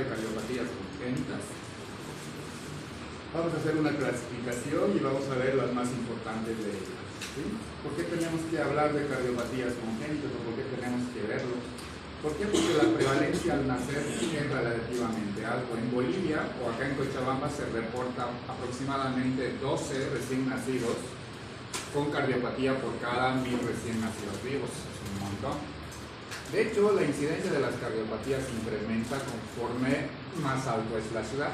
de cardiopatías congénitas. Vamos a hacer una clasificación y vamos a ver las más importantes de ellas. ¿Sí? ¿Por qué tenemos que hablar de cardiopatías congénitas o por qué tenemos que verlo? ¿Por qué? Porque la prevalencia al nacer es relativamente alto. En Bolivia o acá en Cochabamba se reporta aproximadamente 12 recién nacidos con cardiopatía por cada 1000 recién nacidos vivos. Es un montón. De hecho, la incidencia de las cardiopatías incrementa conforme más alto es la ciudad.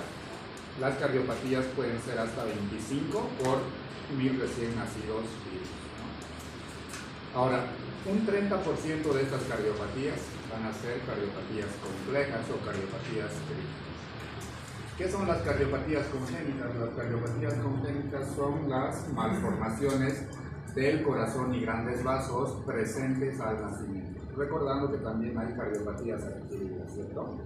Las cardiopatías pueden ser hasta 25 por 1000 recién nacidos vivos, ¿no? Ahora, un 30% de estas cardiopatías van a ser cardiopatías complejas o cardiopatías críticas. ¿Qué son las cardiopatías congénitas? Las cardiopatías congénitas son las malformaciones del corazón y grandes vasos presentes al nacimiento. Recordando que también hay cardiopatías adquiridas, ¿cierto?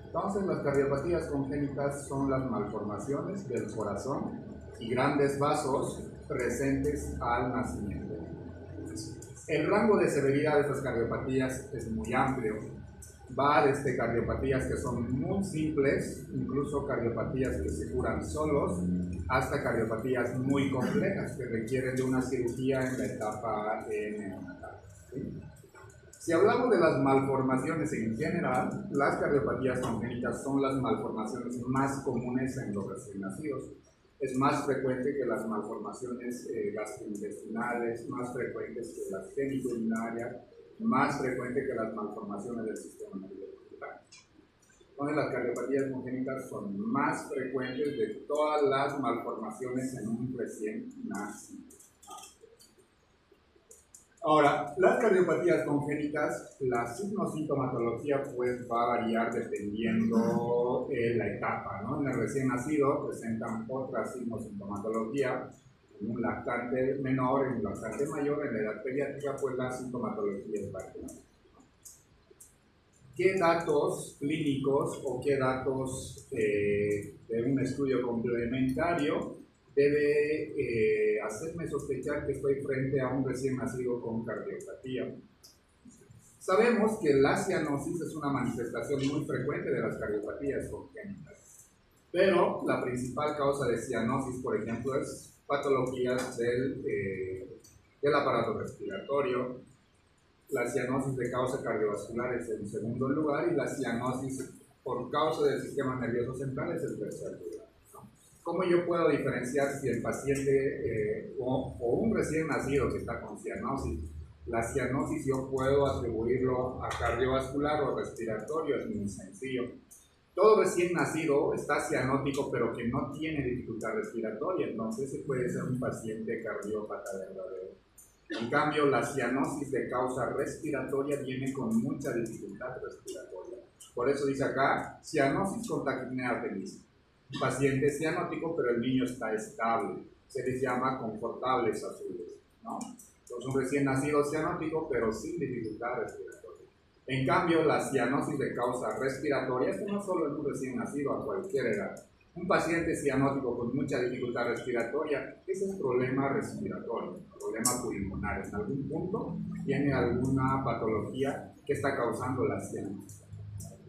Entonces, las cardiopatías congénitas son las malformaciones del corazón y grandes vasos presentes al nacimiento. El rango de severidad de estas cardiopatías es muy amplio. Va desde cardiopatías que son muy simples, incluso cardiopatías que se curan solos, hasta cardiopatías muy complejas que requieren de una cirugía en la etapa neonatal, ¿sí? Si hablamos de las malformaciones en general, las cardiopatías congénitas son las malformaciones más comunes en los recién nacidos. Es más frecuente que las malformaciones gastrointestinales, más frecuentes que las genitourinarias, más frecuente que las malformaciones del sistema nervioso central. Entonces, las cardiopatías congénitas son más frecuentes de todas las malformaciones en un recién nacido. Ahora, las cardiopatías congénitas, la signosintomatología pues va a variar dependiendo la etapa, ¿no? En el recién nacido presentan otra signosintomatología, en un lactante menor, en un lactante mayor, en la edad pediátrica pues la sintomatología es variable. ¿Qué datos clínicos o qué datos de un estudio complementario debe hacerme sospechar que estoy frente a un recién nacido con cardiopatía? Sabemos que la cianosis es una manifestación muy frecuente de las cardiopatías congénitas, pero la principal causa de cianosis, por ejemplo, es patologías del aparato respiratorio. La cianosis de causa cardiovascular es en segundo lugar y la cianosis por causa del sistema nervioso central es el tercer lugar. ¿Cómo yo puedo diferenciar si el paciente o un recién nacido que está con cianosis, la cianosis yo puedo atribuirlo a cardiovascular o respiratorio? Es muy sencillo. Todo recién nacido está cianótico pero que no tiene dificultad respiratoria, entonces ese puede ser un paciente cardiópata verdadero. En cambio, la cianosis de causa respiratoria viene con mucha dificultad respiratoria. Por eso dice acá, cianosis con taquipnea feliz. Paciente cianótico, pero el niño está estable. Se les llama confortables azules, ¿no? Entonces, un recién nacido cianótico, pero sin dificultad respiratoria. En cambio, la cianosis de causa respiratoria, esto no solo en un recién nacido, a cualquier edad. Un paciente cianótico con mucha dificultad respiratoria, ese es problema respiratorio, problema pulmonar. En algún punto tiene alguna patología que está causando la cianosis.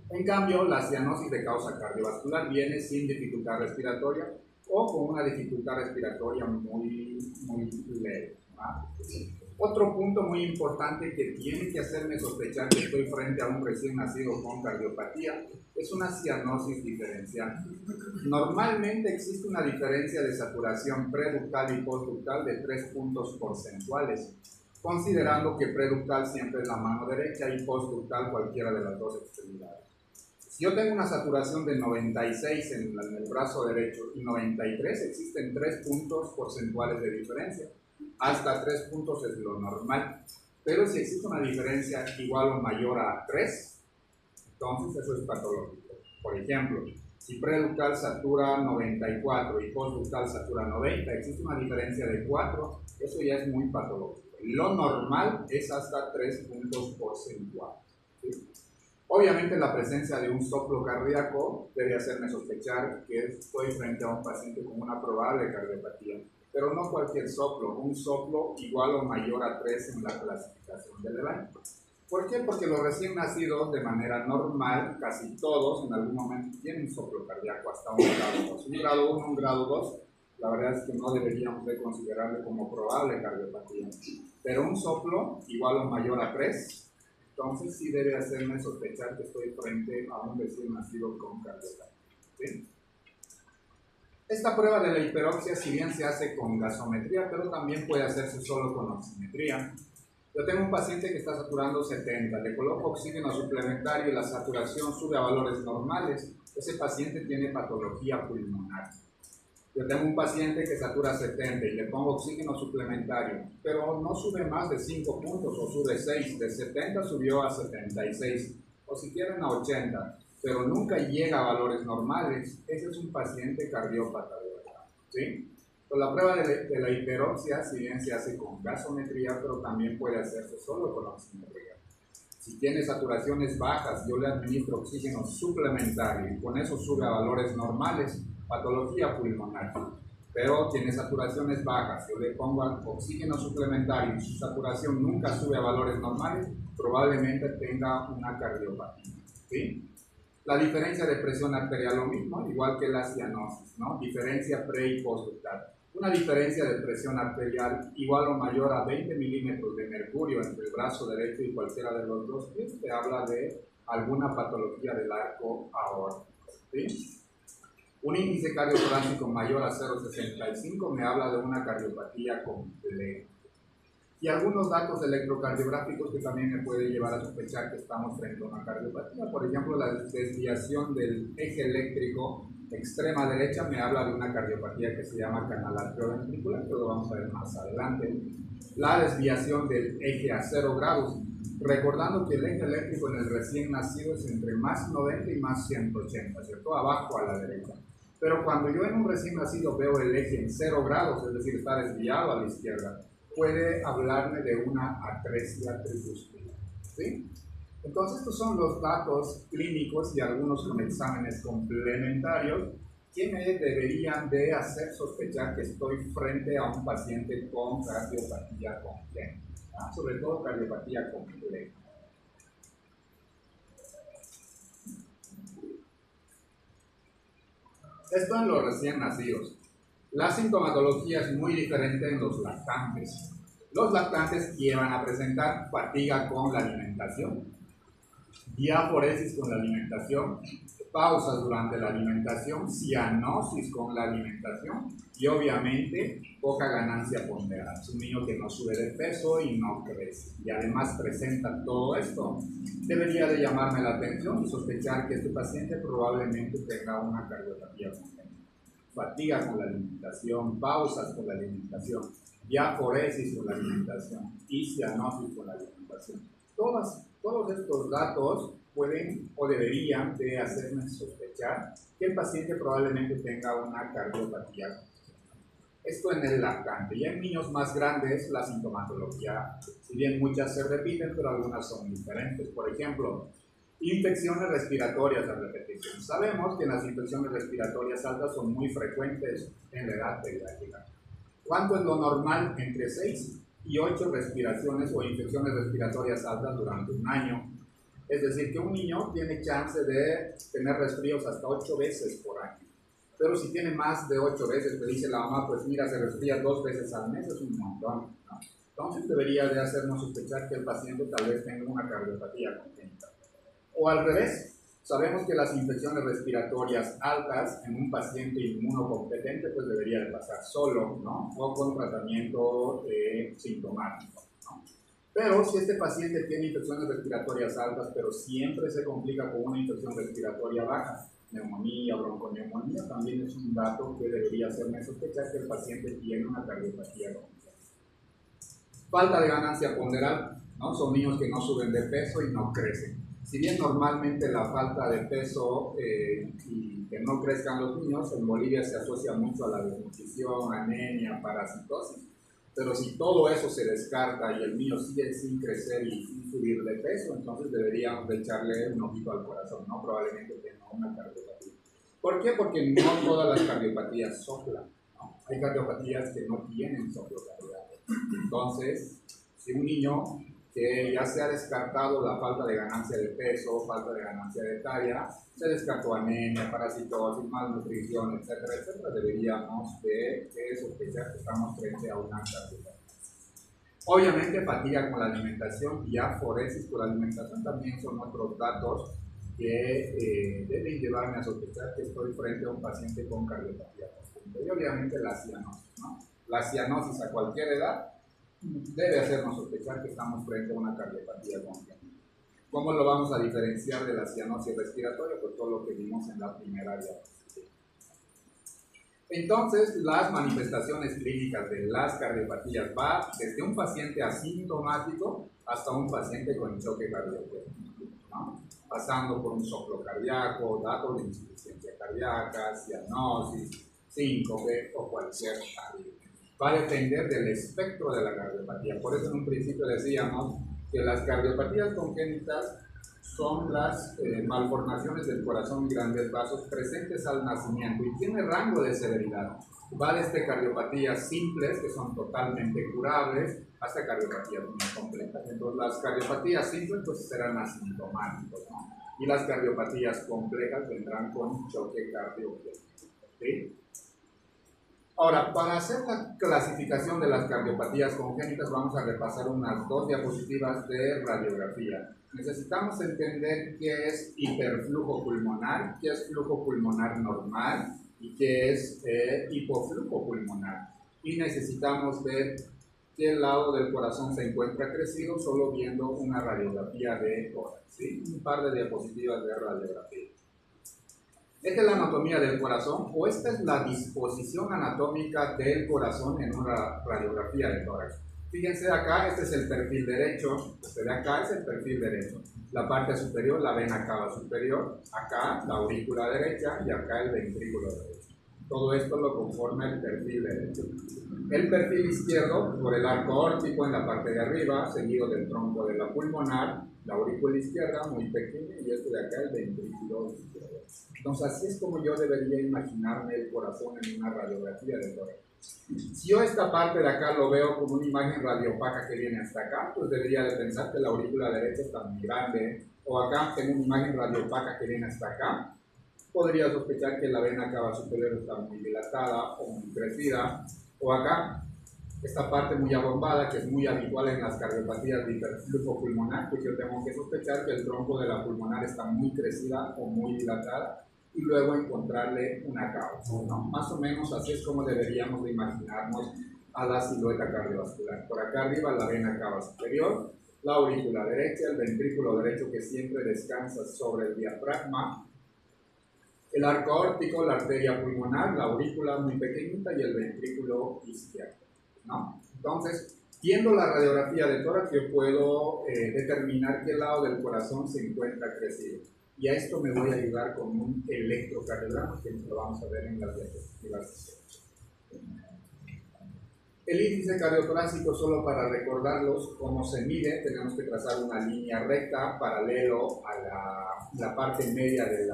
En cambio, la cianosis de causa cardiovascular viene sin dificultad respiratoria o con una dificultad respiratoria muy leve, ¿verdad? Otro punto muy importante que tiene que hacerme sospechar que estoy frente a un recién nacido con cardiopatía es una cianosis diferencial. Normalmente existe una diferencia de saturación preductal y postductal de 3 puntos porcentuales, considerando que preductal siempre es la mano derecha y postductal cualquiera de las dos extremidades. Si yo tengo una saturación de 96 en el brazo derecho y 93, existen 3 puntos porcentuales de diferencia. Hasta 3 puntos es lo normal. Pero si existe una diferencia igual o mayor a 3, entonces eso es patológico. Por ejemplo, si preductal satura 94 y postductal satura 90, existe una diferencia de 4, eso ya es muy patológico. Lo normal es hasta 3 puntos porcentuales, ¿sí? Obviamente la presencia de un soplo cardíaco debe hacerme sospechar que estoy frente a un paciente con una probable cardiopatía, pero no cualquier soplo, un soplo igual o mayor a 3 en la clasificación de Levain. ¿Por qué? Porque los recién nacidos, de manera normal, casi todos en algún momento tienen soplo cardíaco hasta un grado 2. Un grado 1, un grado 2, la verdad es que no deberíamos de considerarlo como probable cardiopatía. Pero un soplo igual o mayor a 3, entonces sí debe hacerme sospechar que estoy frente a un recién nacido con cardiopatía. ¿Sí? Esta prueba de la hiperoxia, si bien se hace con gasometría, pero también puede hacerse solo con oximetría. Yo tengo un paciente que está saturando 70, le coloco oxígeno suplementario y la saturación sube a valores normales. Ese paciente tiene patología pulmonar. Yo tengo un paciente que satura 70 y le pongo oxígeno suplementario, pero no sube más de 5 puntos o sube 6. De 70 subió a 76, o si quieren a 80, pero nunca llega a valores normales. Ese es un paciente cardiópata, de verdad. ¿Sí? Pues la prueba de la hiperoxia, si bien se hace con gasometría, pero también puede hacerse solo con oximetría. Si tiene saturaciones bajas, yo le administro oxígeno suplementario y con eso sube a valores normales, patología pulmonar. Pero tiene saturaciones bajas, yo le pongo oxígeno suplementario y su saturación nunca sube a valores normales, probablemente tenga una cardiopatía. ¿Sí? La diferencia de presión arterial lo mismo, igual que la cianosis, ¿no? Diferencia pre y postductal. Una diferencia de presión arterial igual o mayor a 20 milímetros de mercurio entre el brazo derecho y cualquiera de los dos pies, te habla de alguna patología del arco aórtico. ¿Sí? Un índice cardiotorácico mayor a 0,65 me habla de una cardiopatía completa. Y algunos datos electrocardiográficos que también me pueden llevar a sospechar que estamos frente a una cardiopatía. Por ejemplo, la desviación del eje eléctrico extrema derecha me habla de una cardiopatía que se llama canal atrioventricular, que lo vamos a ver más adelante. La desviación del eje a 0 grados, recordando que el eje eléctrico en el recién nacido es entre más 90 y más 180, ¿cierto? Abajo a la derecha. Pero cuando yo en un recién nacido veo el eje en 0 grados, es decir, está desviado a la izquierda, puede hablarme de una atresia tricúspide. ¿Sí? Entonces, estos son los datos clínicos y algunos con exámenes complementarios que me deberían de hacer sospechar que estoy frente a un paciente con cardiopatía congénita, ¿no? Sobre todo cardiopatía completa. Esto en los recién nacidos. La sintomatología es muy diferente en los lactantes. Los lactantes llevan a presentar fatiga con la alimentación, diaforesis con la alimentación, pausas durante la alimentación, cianosis con la alimentación y obviamente poca ganancia ponderal. Es un niño que no sube de peso y no crece y además presenta todo esto. Debería de llamarme la atención y sospechar que este paciente probablemente tenga una cardiopatía congénita. Fatiga con la alimentación, pausas con la alimentación, diaforesis con la alimentación y cianosis con la alimentación. Todos estos datos pueden o deberían de hacerme sospechar que el paciente probablemente tenga una cardiopatía. Esto en el lactante. Ya en niños más grandes la sintomatología, si bien muchas se repiten, pero algunas son diferentes. Por ejemplo, infecciones respiratorias a repetición. Sabemos que las infecciones respiratorias altas son muy frecuentes en la edad pediátrica. ¿Cuánto es lo normal? Entre 6 y 8 respiraciones o infecciones respiratorias altas durante un año. Es decir, que un niño tiene chance de tener resfríos hasta 8 veces por año. Pero si tiene más de 8 veces, te dice la mamá, pues mira, se resfría 2 veces al mes, es un montón, ¿no? Entonces debería de hacernos sospechar que el paciente tal vez tenga una cardiopatía congénita. O al revés, sabemos que las infecciones respiratorias altas en un paciente inmunocompetente pues debería de pasar solo, ¿no? O con tratamiento sintomático, ¿no? Pero si este paciente tiene infecciones respiratorias altas, pero siempre se complica con una infección respiratoria baja, neumonía, bronconeumonía, también es un dato que debería hacerme sospechar que el paciente tiene una cardiopatía congénita. Falta de ganancia ponderal, ¿no? Son niños que no suben de peso y no crecen. Si bien normalmente la falta de peso y que no crezcan los niños, en Bolivia se asocia mucho a la desnutrición, anemia, parasitosis, pero si todo eso se descarta y el niño sigue sin crecer y sin subir de peso, entonces deberíamos de echarle un ojito al corazón, ¿no? Probablemente tenga una cardiopatía. ¿Por qué? Porque no todas las cardiopatías soplan, ¿no? Hay cardiopatías que no tienen soplo cardíaco. Entonces, si un niño que ya se ha descartado la falta de ganancia de peso, falta de ganancia de talla, se descartó anemia, parasitosis, malnutrición, etcétera, etcétera, deberíamos de sospechar que estamos frente a una cardiopatía. Obviamente fatiga con la alimentación y aforesis por la alimentación también son otros datos que deben llevarme a sospechar que estoy frente a un paciente con cardiopatía congénita. Y obviamente la cianosis, ¿no? La cianosis a cualquier edad debe hacernos sospechar que estamos frente a una cardiopatía congénita. ¿Cómo lo vamos a diferenciar de la cianosis respiratoria? Pues todo lo que vimos en la primera diapositiva. Entonces, las manifestaciones clínicas de las cardiopatías va desde un paciente asintomático hasta un paciente con choque cardíaco, ¿no? Pasando por un soplo cardíaco, datos de insuficiencia cardíaca, cianosis, síncope o cualquier arritmia. Va a depender del espectro de la cardiopatía. Por eso en un principio decíamos que las cardiopatías congénitas son las malformaciones del corazón y grandes vasos presentes al nacimiento y tiene rango de severidad. Va desde cardiopatías simples, que son totalmente curables, hasta cardiopatías muy complejas. Entonces, las cardiopatías simples pues serán asintomáticos, ¿no? Y las cardiopatías complejas vendrán con choque cardíaco, ¿sí? Ahora, para hacer la clasificación de las cardiopatías congénitas vamos a repasar unas 2 diapositivas de radiografía. Necesitamos entender qué es hiperflujo pulmonar, qué es flujo pulmonar normal y qué es hipoflujo pulmonar. Y necesitamos ver qué lado del corazón se encuentra crecido solo viendo una radiografía de tórax, ¿sí? Un par de diapositivas de radiografía. Esta es la anatomía del corazón, o esta es la disposición anatómica del corazón en una radiografía de tórax. Fíjense acá, este es el perfil derecho, este de acá es el perfil derecho. La parte superior, la vena cava superior, acá la aurícula derecha y acá el ventrículo derecho. Todo esto lo conforma el perfil derecho. El perfil izquierdo, por el arco órtico en la parte de arriba, seguido del tronco de la pulmonar, la aurícula izquierda muy pequeña y este de acá el ventrículo izquierdo. Entonces así es como yo debería imaginarme el corazón en una radiografía de tórax. Si yo esta parte de acá lo veo como una imagen radiopaca que viene hasta acá, pues debería de pensar que la aurícula derecha está muy grande, o acá tengo una imagen radiopaca que viene hasta acá, podría sospechar que la vena cava superior está muy dilatada o muy crecida, o acá esta parte muy abombada, que es muy habitual en las cardiopatías de hiperflujo pulmonar, pues yo tengo que sospechar que el tronco de la pulmonar está muy crecida o muy dilatada y luego encontrarle una causa, ¿no? Más o menos así es como deberíamos de imaginarnos a la silueta cardiovascular. Por acá arriba la vena cava superior, la aurícula derecha, el ventrículo derecho que siempre descansa sobre el diafragma, el arco órtico, la arteria pulmonar, la aurícula muy pequeñita y el ventrículo izquierdo, ¿no? Entonces, viendo la radiografía de tórax, yo puedo determinar qué lado del corazón se encuentra crecido. Y a esto me voy a ayudar con un electrocardiograma que lo vamos a ver en las diapositivas. El índice cardiotorácico, solo para recordarlos cómo se mide, tenemos que trazar una línea recta paralelo a la parte media de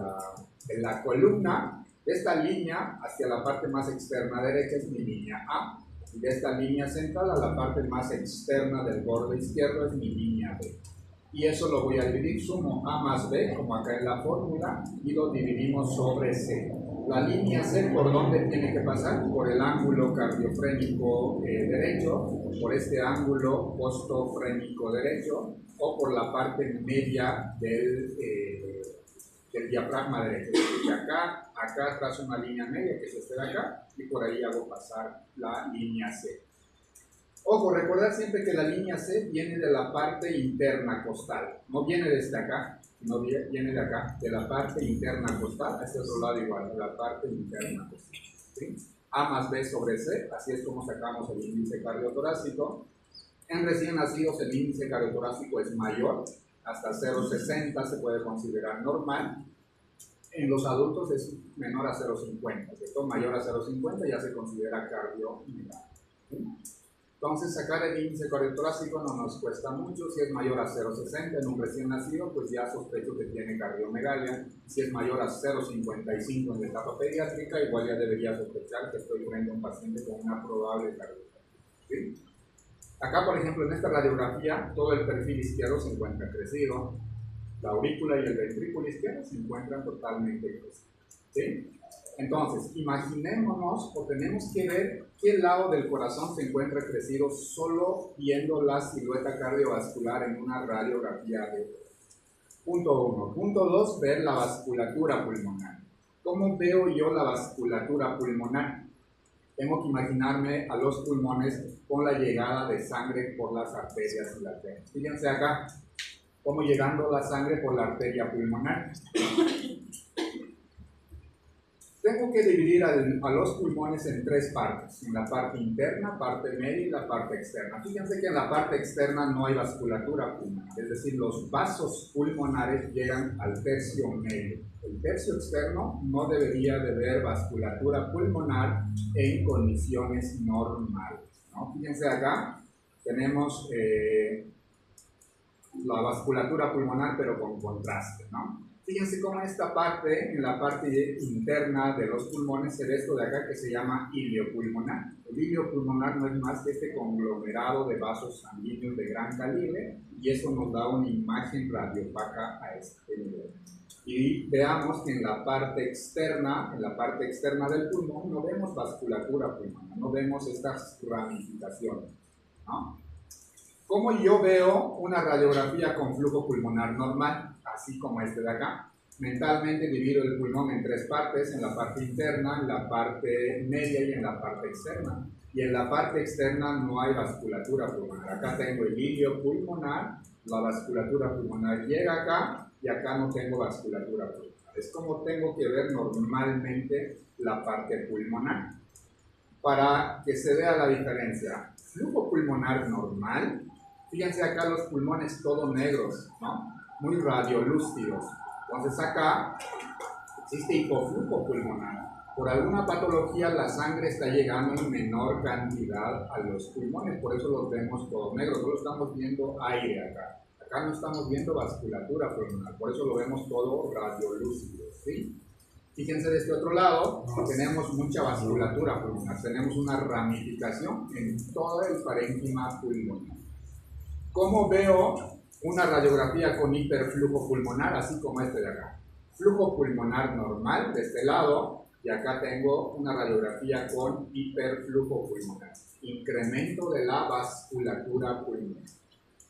la columna. De esta línea hacia la parte más externa derecha es mi línea A. Y de esta línea central a la parte más externa del borde izquierdo es mi línea B. Y eso lo voy a dividir, sumo A más B, como acá en la fórmula, y lo dividimos sobre C. La línea C, ¿por dónde tiene que pasar? Por el ángulo cardiofrénico derecho, por este ángulo postofrénico derecho, o por la parte media del diafragma derecho. Y acá trazo una línea media, que es esta de acá, y por ahí hago pasar la línea C. Ojo, recordar siempre que la línea C viene de la parte interna costal, no viene desde acá, sino viene de acá, de la parte interna costal, a este otro lado igual, de la parte interna costal, ¿sí? A más B sobre C, así es como sacamos el índice cardiotorácico. En recién nacidos el índice cardiotorácico es mayor, hasta 0,60 se puede considerar normal. En los adultos es menor a 0,50, ¿cierto? Mayor a 0,50 ya se considera cardiomegalia, ¿sí? Entonces, sacar el índice cardiotorácico no nos cuesta mucho. Si es mayor a 0,60 en un recién nacido, pues ya sospecho que tiene cardiomegalia. Si es mayor a 0,55 en la etapa pediátrica, igual ya debería sospechar que estoy frente a un paciente con una probable cardiomegalia, ¿sí? Acá, por ejemplo, en esta radiografía, todo el perfil izquierdo se encuentra crecido, la aurícula y el ventrículo izquierdo se encuentran totalmente crecidos, ¿sí? Entonces, imaginémonos o tenemos que ver qué lado del corazón se encuentra crecido solo viendo la silueta cardiovascular en una radiografía de punto 1. Punto 2, ver la vasculatura pulmonar. ¿Cómo veo yo la vasculatura pulmonar? Tengo que imaginarme a los pulmones con la llegada de sangre por las arterias y las venas. Fíjense acá, cómo llegando la sangre por la arteria pulmonar. Tengo que dividir a los pulmones en tres partes, en la parte interna, parte media y la parte externa. Fíjense que en la parte externa no hay vasculatura pulmonar, es decir, los vasos pulmonares llegan al tercio medio. El tercio externo no debería de haber vasculatura pulmonar en condiciones normales, ¿no? Fíjense acá, tenemos la vasculatura pulmonar pero con contraste, ¿no? Fíjense cómo esta parte, en la parte interna de los pulmones, se ve esto de acá que se llama ilio pulmonar. El ilio pulmonar no es más que este conglomerado de vasos sanguíneos de gran calibre y eso nos da una imagen radiopaca a este nivel. Y veamos que en la parte externa del pulmón no vemos vasculatura pulmonar, no vemos estas ramificaciones, ¿no? ¿Cómo yo veo una radiografía con flujo pulmonar normal? Así como este de acá. Mentalmente divido el pulmón en tres partes, en la parte interna, en la parte media y en la parte externa. Y en la parte externa no hay vasculatura pulmonar. Acá tengo el ilio pulmonar, la vasculatura pulmonar llega acá y acá no tengo vasculatura pulmonar. Es como tengo que ver normalmente la parte pulmonar. Para que se vea la diferencia, flujo pulmonar normal. Fíjense acá los pulmones todos negros, ¿no? Muy radiolúcidos. Entonces acá existe hipoflujo pulmonar. Por alguna patología la sangre está llegando en menor cantidad a los pulmones, por eso los vemos todos negros. Solo estamos viendo aire acá. Acá no estamos viendo vasculatura pulmonar, por eso lo vemos todo radiolúcido, ¿sí? Fíjense de este otro lado, tenemos mucha vasculatura pulmonar. Tenemos una ramificación en todo el parénquima pulmonar. ¿Cómo veo una radiografía con hiperflujo pulmonar, así como este de acá? Flujo pulmonar normal de este lado, y acá tengo una radiografía con hiperflujo pulmonar. Incremento de la vasculatura pulmonar.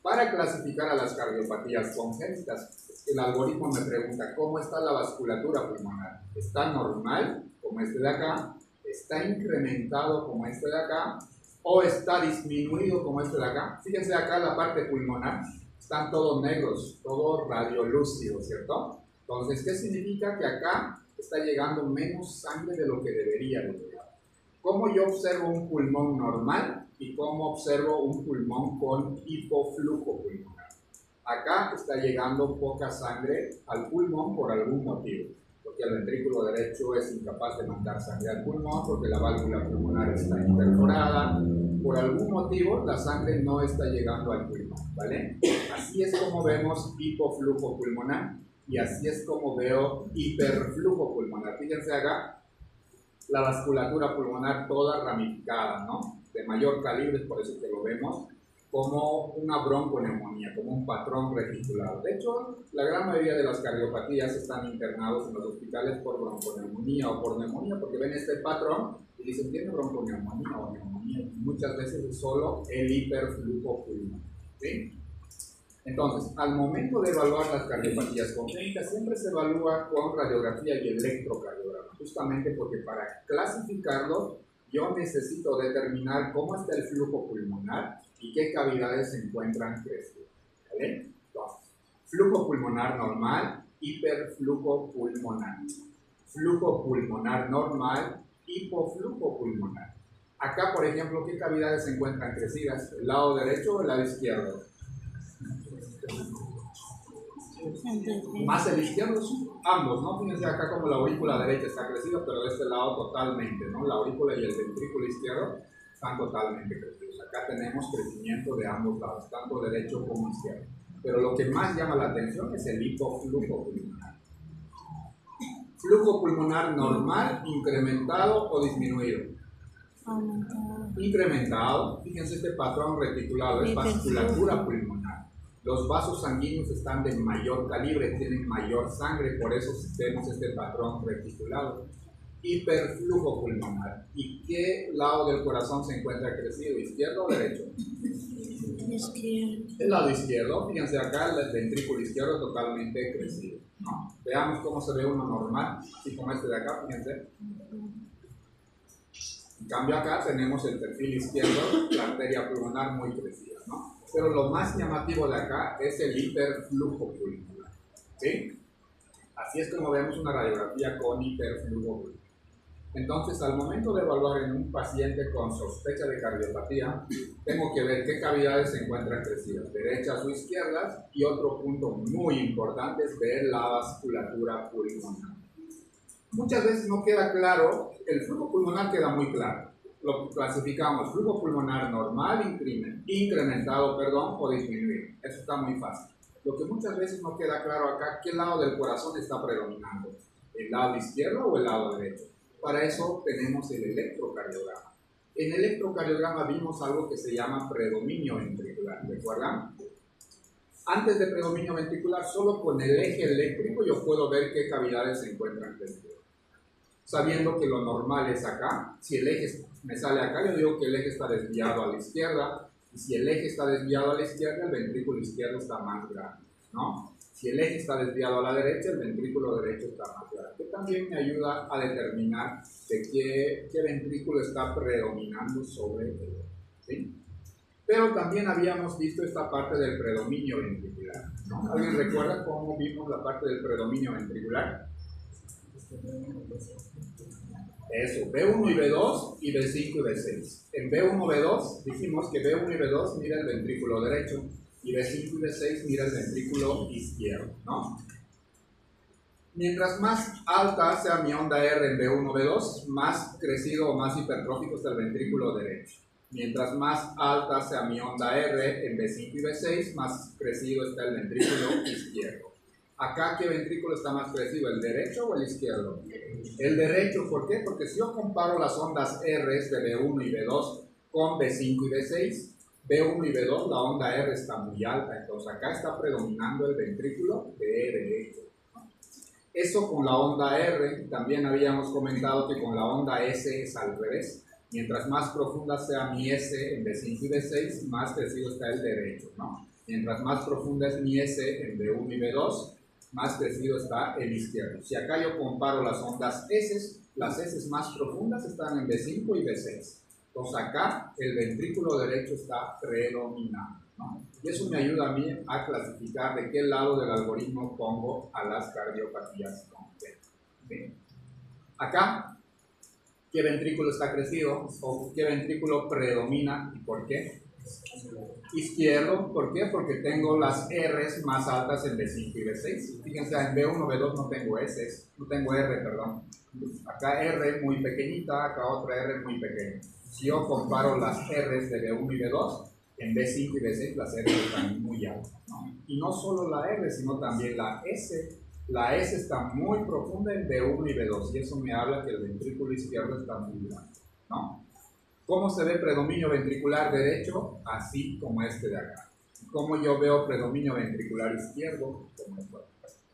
Para clasificar a las cardiopatías congénitas, el algoritmo me pregunta, ¿cómo está la vasculatura pulmonar? ¿Está normal, como este de acá? ¿Está incrementado, como este de acá? ¿O está disminuido como este de acá? Fíjense acá la parte pulmonar, están todos negros, todos radiolúcidos, ¿cierto? Entonces, ¿qué significa? Que acá está llegando menos sangre de lo que debería de llegar. ¿Cómo yo observo un pulmón normal y cómo observo un pulmón con hipoflujo pulmonar? Acá está llegando poca sangre al pulmón por algún motivo. Porque el ventrículo derecho es incapaz de mandar sangre al pulmón, porque la válvula pulmonar está perforada. Por algún motivo la sangre no está llegando al pulmón, ¿vale? Así es como vemos hipoflujo pulmonar y así es como veo hiperflujo pulmonar. Fíjense acá, la vasculatura pulmonar toda ramificada, ¿no? De mayor calibre, por eso que lo vemos como una bronconeumonía, como un patrón reticulado. De hecho, la gran mayoría de las cardiopatías están internados en los hospitales por bronconeumonía o por neumonía, porque ven este patrón y dicen, ¿tiene bronconeumonía o neumonía? Muchas veces es solo el hiperflujo pulmonar, ¿sí? Entonces, al momento de evaluar las cardiopatías congénitas, siempre se evalúa con radiografía y electrocardiograma, justamente porque para clasificarlo, yo necesito determinar cómo está el flujo pulmonar y qué cavidades se encuentran crecidas, ¿vale? Entonces, flujo pulmonar normal, hiperflujo pulmonar. Flujo pulmonar normal, hipoflujo pulmonar. Acá, por ejemplo, ¿qué cavidades se encuentran crecidas? ¿El lado derecho o el lado izquierdo? Más el izquierdo, ambos, ¿no? Fíjense acá como la aurícula derecha está crecida, pero de este lado totalmente, ¿no? La aurícula y el ventrículo izquierdo están totalmente crecidos. Acá tenemos crecimiento de ambos lados, tanto derecho como izquierdo. Pero lo que más llama la atención es el hipoflujo pulmonar. Flujo pulmonar normal, incrementado o disminuido. Incrementado. Fíjense, este patrón reticulado es vasculatura pulmonar. Los vasos sanguíneos están de mayor calibre, tienen mayor sangre, por eso vemos este patrón reticulado. Hiperflujo pulmonar. ¿Y qué lado del corazón se encuentra crecido? ¿Izquierdo o derecho? Izquierdo. El lado izquierdo. Fíjense acá, el ventrículo izquierdo totalmente crecido, ¿no? Veamos cómo se ve uno normal, así como este de acá, fíjense. En cambio acá tenemos el perfil izquierdo, la arteria pulmonar muy crecida, ¿no? Pero lo más llamativo de acá es el hiperflujo pulmonar, ¿sí? Así es como vemos una radiografía con hiperflujo pulmonar. Entonces, al momento de evaluar en un paciente con sospecha de cardiopatía, tengo que ver qué cavidades se encuentran crecidas, derechas o izquierdas, y otro punto muy importante es ver la vasculatura pulmonar. Muchas veces no queda claro, el flujo pulmonar queda muy claro. Lo clasificamos flujo pulmonar normal, incrementado, o disminuido. Eso está muy fácil. Lo que muchas veces no queda claro acá, ¿qué lado del corazón está predominando? ¿El lado izquierdo o el lado derecho? Para eso tenemos el electrocardiograma. En el electrocardiograma vimos algo que se llama predominio ventricular, ¿recuerdan? Antes de predominio ventricular, solo con el eje eléctrico yo puedo ver qué cavidades se encuentran crecidas. Sabiendo que lo normal es acá, si el eje me sale acá, yo digo que el eje está desviado a la izquierda, y si el eje está desviado a la izquierda, el ventrículo izquierdo está más grande, ¿no? Si el eje está desviado a la derecha, el ventrículo derecho está más grande. Que también me ayuda a determinar de qué ventrículo está predominando sobre el otro, ¿sí? Pero también habíamos visto esta parte del predominio ventricular, ¿no? ¿Alguien recuerda cómo vimos la parte del predominio ventricular? Eso, B1 y B2 y B5 y B6. En B1 B2 dijimos que B1 y B2 mira el ventrículo derecho y B5 y B6 mira el ventrículo izquierdo, ¿no? Mientras más alta sea mi onda R en B1 B2, más crecido o más hipertrófico está el ventrículo derecho. Mientras más alta sea mi onda R en B5 y B6, más crecido está el ventrículo izquierdo. Acá, ¿qué ventrículo está más crecido? ¿El derecho o el izquierdo? El derecho, ¿por qué? Porque si yo comparo las ondas R de B1 y B2 con B5 y B6, B1 y B2, la onda R está muy alta, entonces acá está predominando el ventrículo de derecho. Eso con la onda R, también habíamos comentado que con la onda S es al revés. Mientras más profunda sea mi S en B5 y B6, más crecido está el derecho, ¿no? Mientras más profunda es mi S en B1 y B2, más crecido está el izquierdo. Si acá yo comparo las ondas S, las S más profundas están en B5 y B6. Entonces acá el ventrículo derecho está predominando, ¿no? Y eso me ayuda a mí a clasificar de qué lado del algoritmo pongo a las cardiopatías congénitas. ¿Sí? Acá, ¿qué ventrículo está crecido? ¿O qué ventrículo predomina y por qué? Izquierdo, ¿por qué? Porque tengo las R's más altas en B5 y B6. Fíjense, en B1, B2 no tengo S, no tengo R, perdón. Acá R muy pequeñita, acá otra R muy pequeña. Si yo comparo las R's de B1 y B2, en B5 y B6 las R están muy altas, ¿no? Y no solo la R, sino también la S. La S está muy profunda en B1 y B2, y eso me habla que el ventrículo izquierdo está muy grande, ¿no? ¿Cómo se ve predominio ventricular derecho? Así como este de acá. ¿Cómo yo veo predominio ventricular izquierdo? Como este,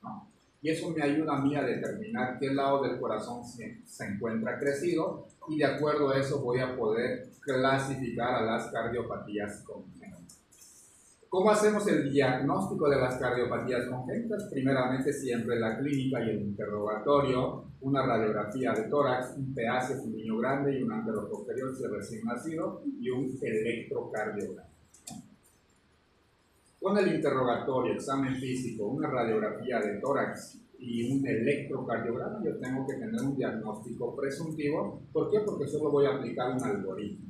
¿no? Y eso me ayuda a mí a determinar qué lado del corazón se encuentra crecido, y de acuerdo a eso voy a poder clasificar a las cardiopatías congénitas. ¿Cómo hacemos el diagnóstico de las cardiopatías congénitas? Primeramente, siempre la clínica y el interrogatorio, una radiografía de tórax, un PA si es un niño grande y un anteroposterior si es recién nacido, y un electrocardiograma. Con el interrogatorio, examen físico, una radiografía de tórax y un electrocardiograma, yo tengo que tener un diagnóstico presuntivo. ¿Por qué? Porque solo voy a aplicar un algoritmo.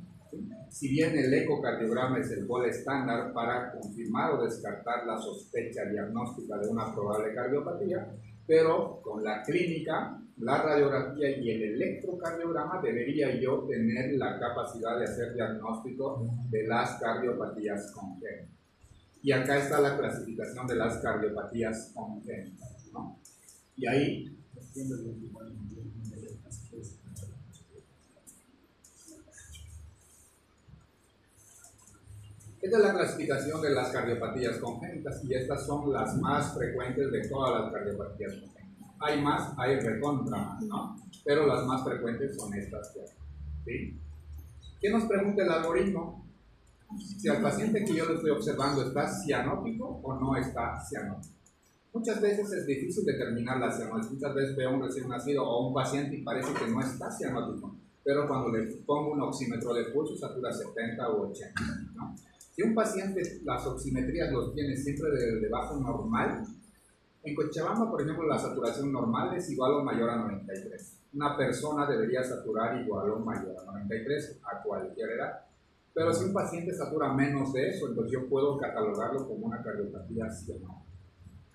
Si bien el ecocardiograma es el gol estándar para confirmar o descartar la sospecha diagnóstica de una probable cardiopatía, pero con la clínica, la radiografía y el electrocardiograma debería yo tener la capacidad de hacer diagnóstico de las cardiopatías congénitas. Y acá está la clasificación de las cardiopatías congénitas, ¿no? Y ahí Esta es la clasificación de las cardiopatías congénitas y estas son las más frecuentes de todas las cardiopatías congénitas. Hay más, hay recontra más, ¿no? Pero las más frecuentes son estas que hay, ¿sí? ¿Qué nos pregunta el algoritmo? Si al paciente que yo lo estoy observando está cianótico o no está cianótico. Muchas veces es difícil determinar la cianosis. Muchas veces veo a un recién nacido o un paciente y parece que no está cianótico, pero cuando le pongo un oxímetro de pulso satura 70 u 80, ¿no? Si un paciente las oximetrías los tiene siempre debajo normal, en Cochabamba, por ejemplo, la saturación normal es igual o mayor a 93. Una persona debería saturar igual o mayor a 93 a cualquier edad. Pero si un paciente satura menos de eso, entonces yo puedo catalogarlo como una cardiopatía cianótica,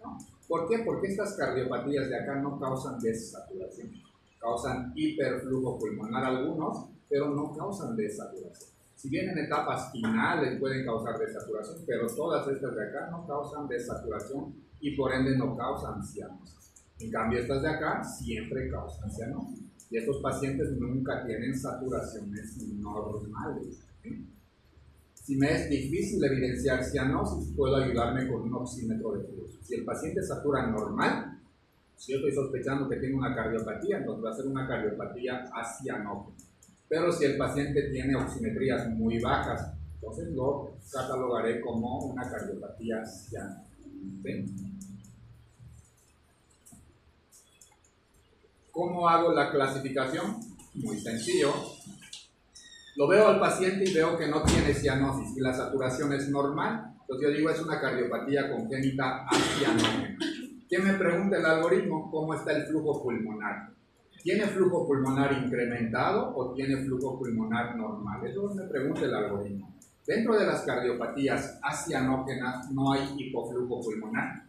¿no? ¿Por qué? Porque estas cardiopatías de acá no causan desaturación. Causan hiperflujo pulmonar algunos, pero no causan desaturación. Si bien en etapas finales pueden causar desaturación, pero todas estas de acá no causan desaturación y por ende no causan cianosis. En cambio, estas de acá siempre causan cianosis. Y estos pacientes nunca tienen saturaciones normales, ¿sí? Si me es difícil evidenciar cianosis, puedo ayudarme con un oxímetro de pulso. Si el paciente satura normal, si yo estoy sospechando que tiene una cardiopatía, entonces va a ser una cardiopatía acianógena. Pero si el paciente tiene oximetrías muy bajas, entonces lo catalogaré como una cardiopatía cianógena, ¿sí? ¿Cómo hago la clasificación? Muy sencillo. Lo veo al paciente y veo que no tiene cianosis y la saturación es normal, entonces yo digo es una cardiopatía congénita acianógena. ¿Qué me pregunta el algoritmo? ¿Cómo está el flujo pulmonar? ¿Tiene flujo pulmonar incrementado o tiene flujo pulmonar normal? Eso me pregunta el algoritmo. Dentro de las cardiopatías acianógenas no hay hipoflujo pulmonar.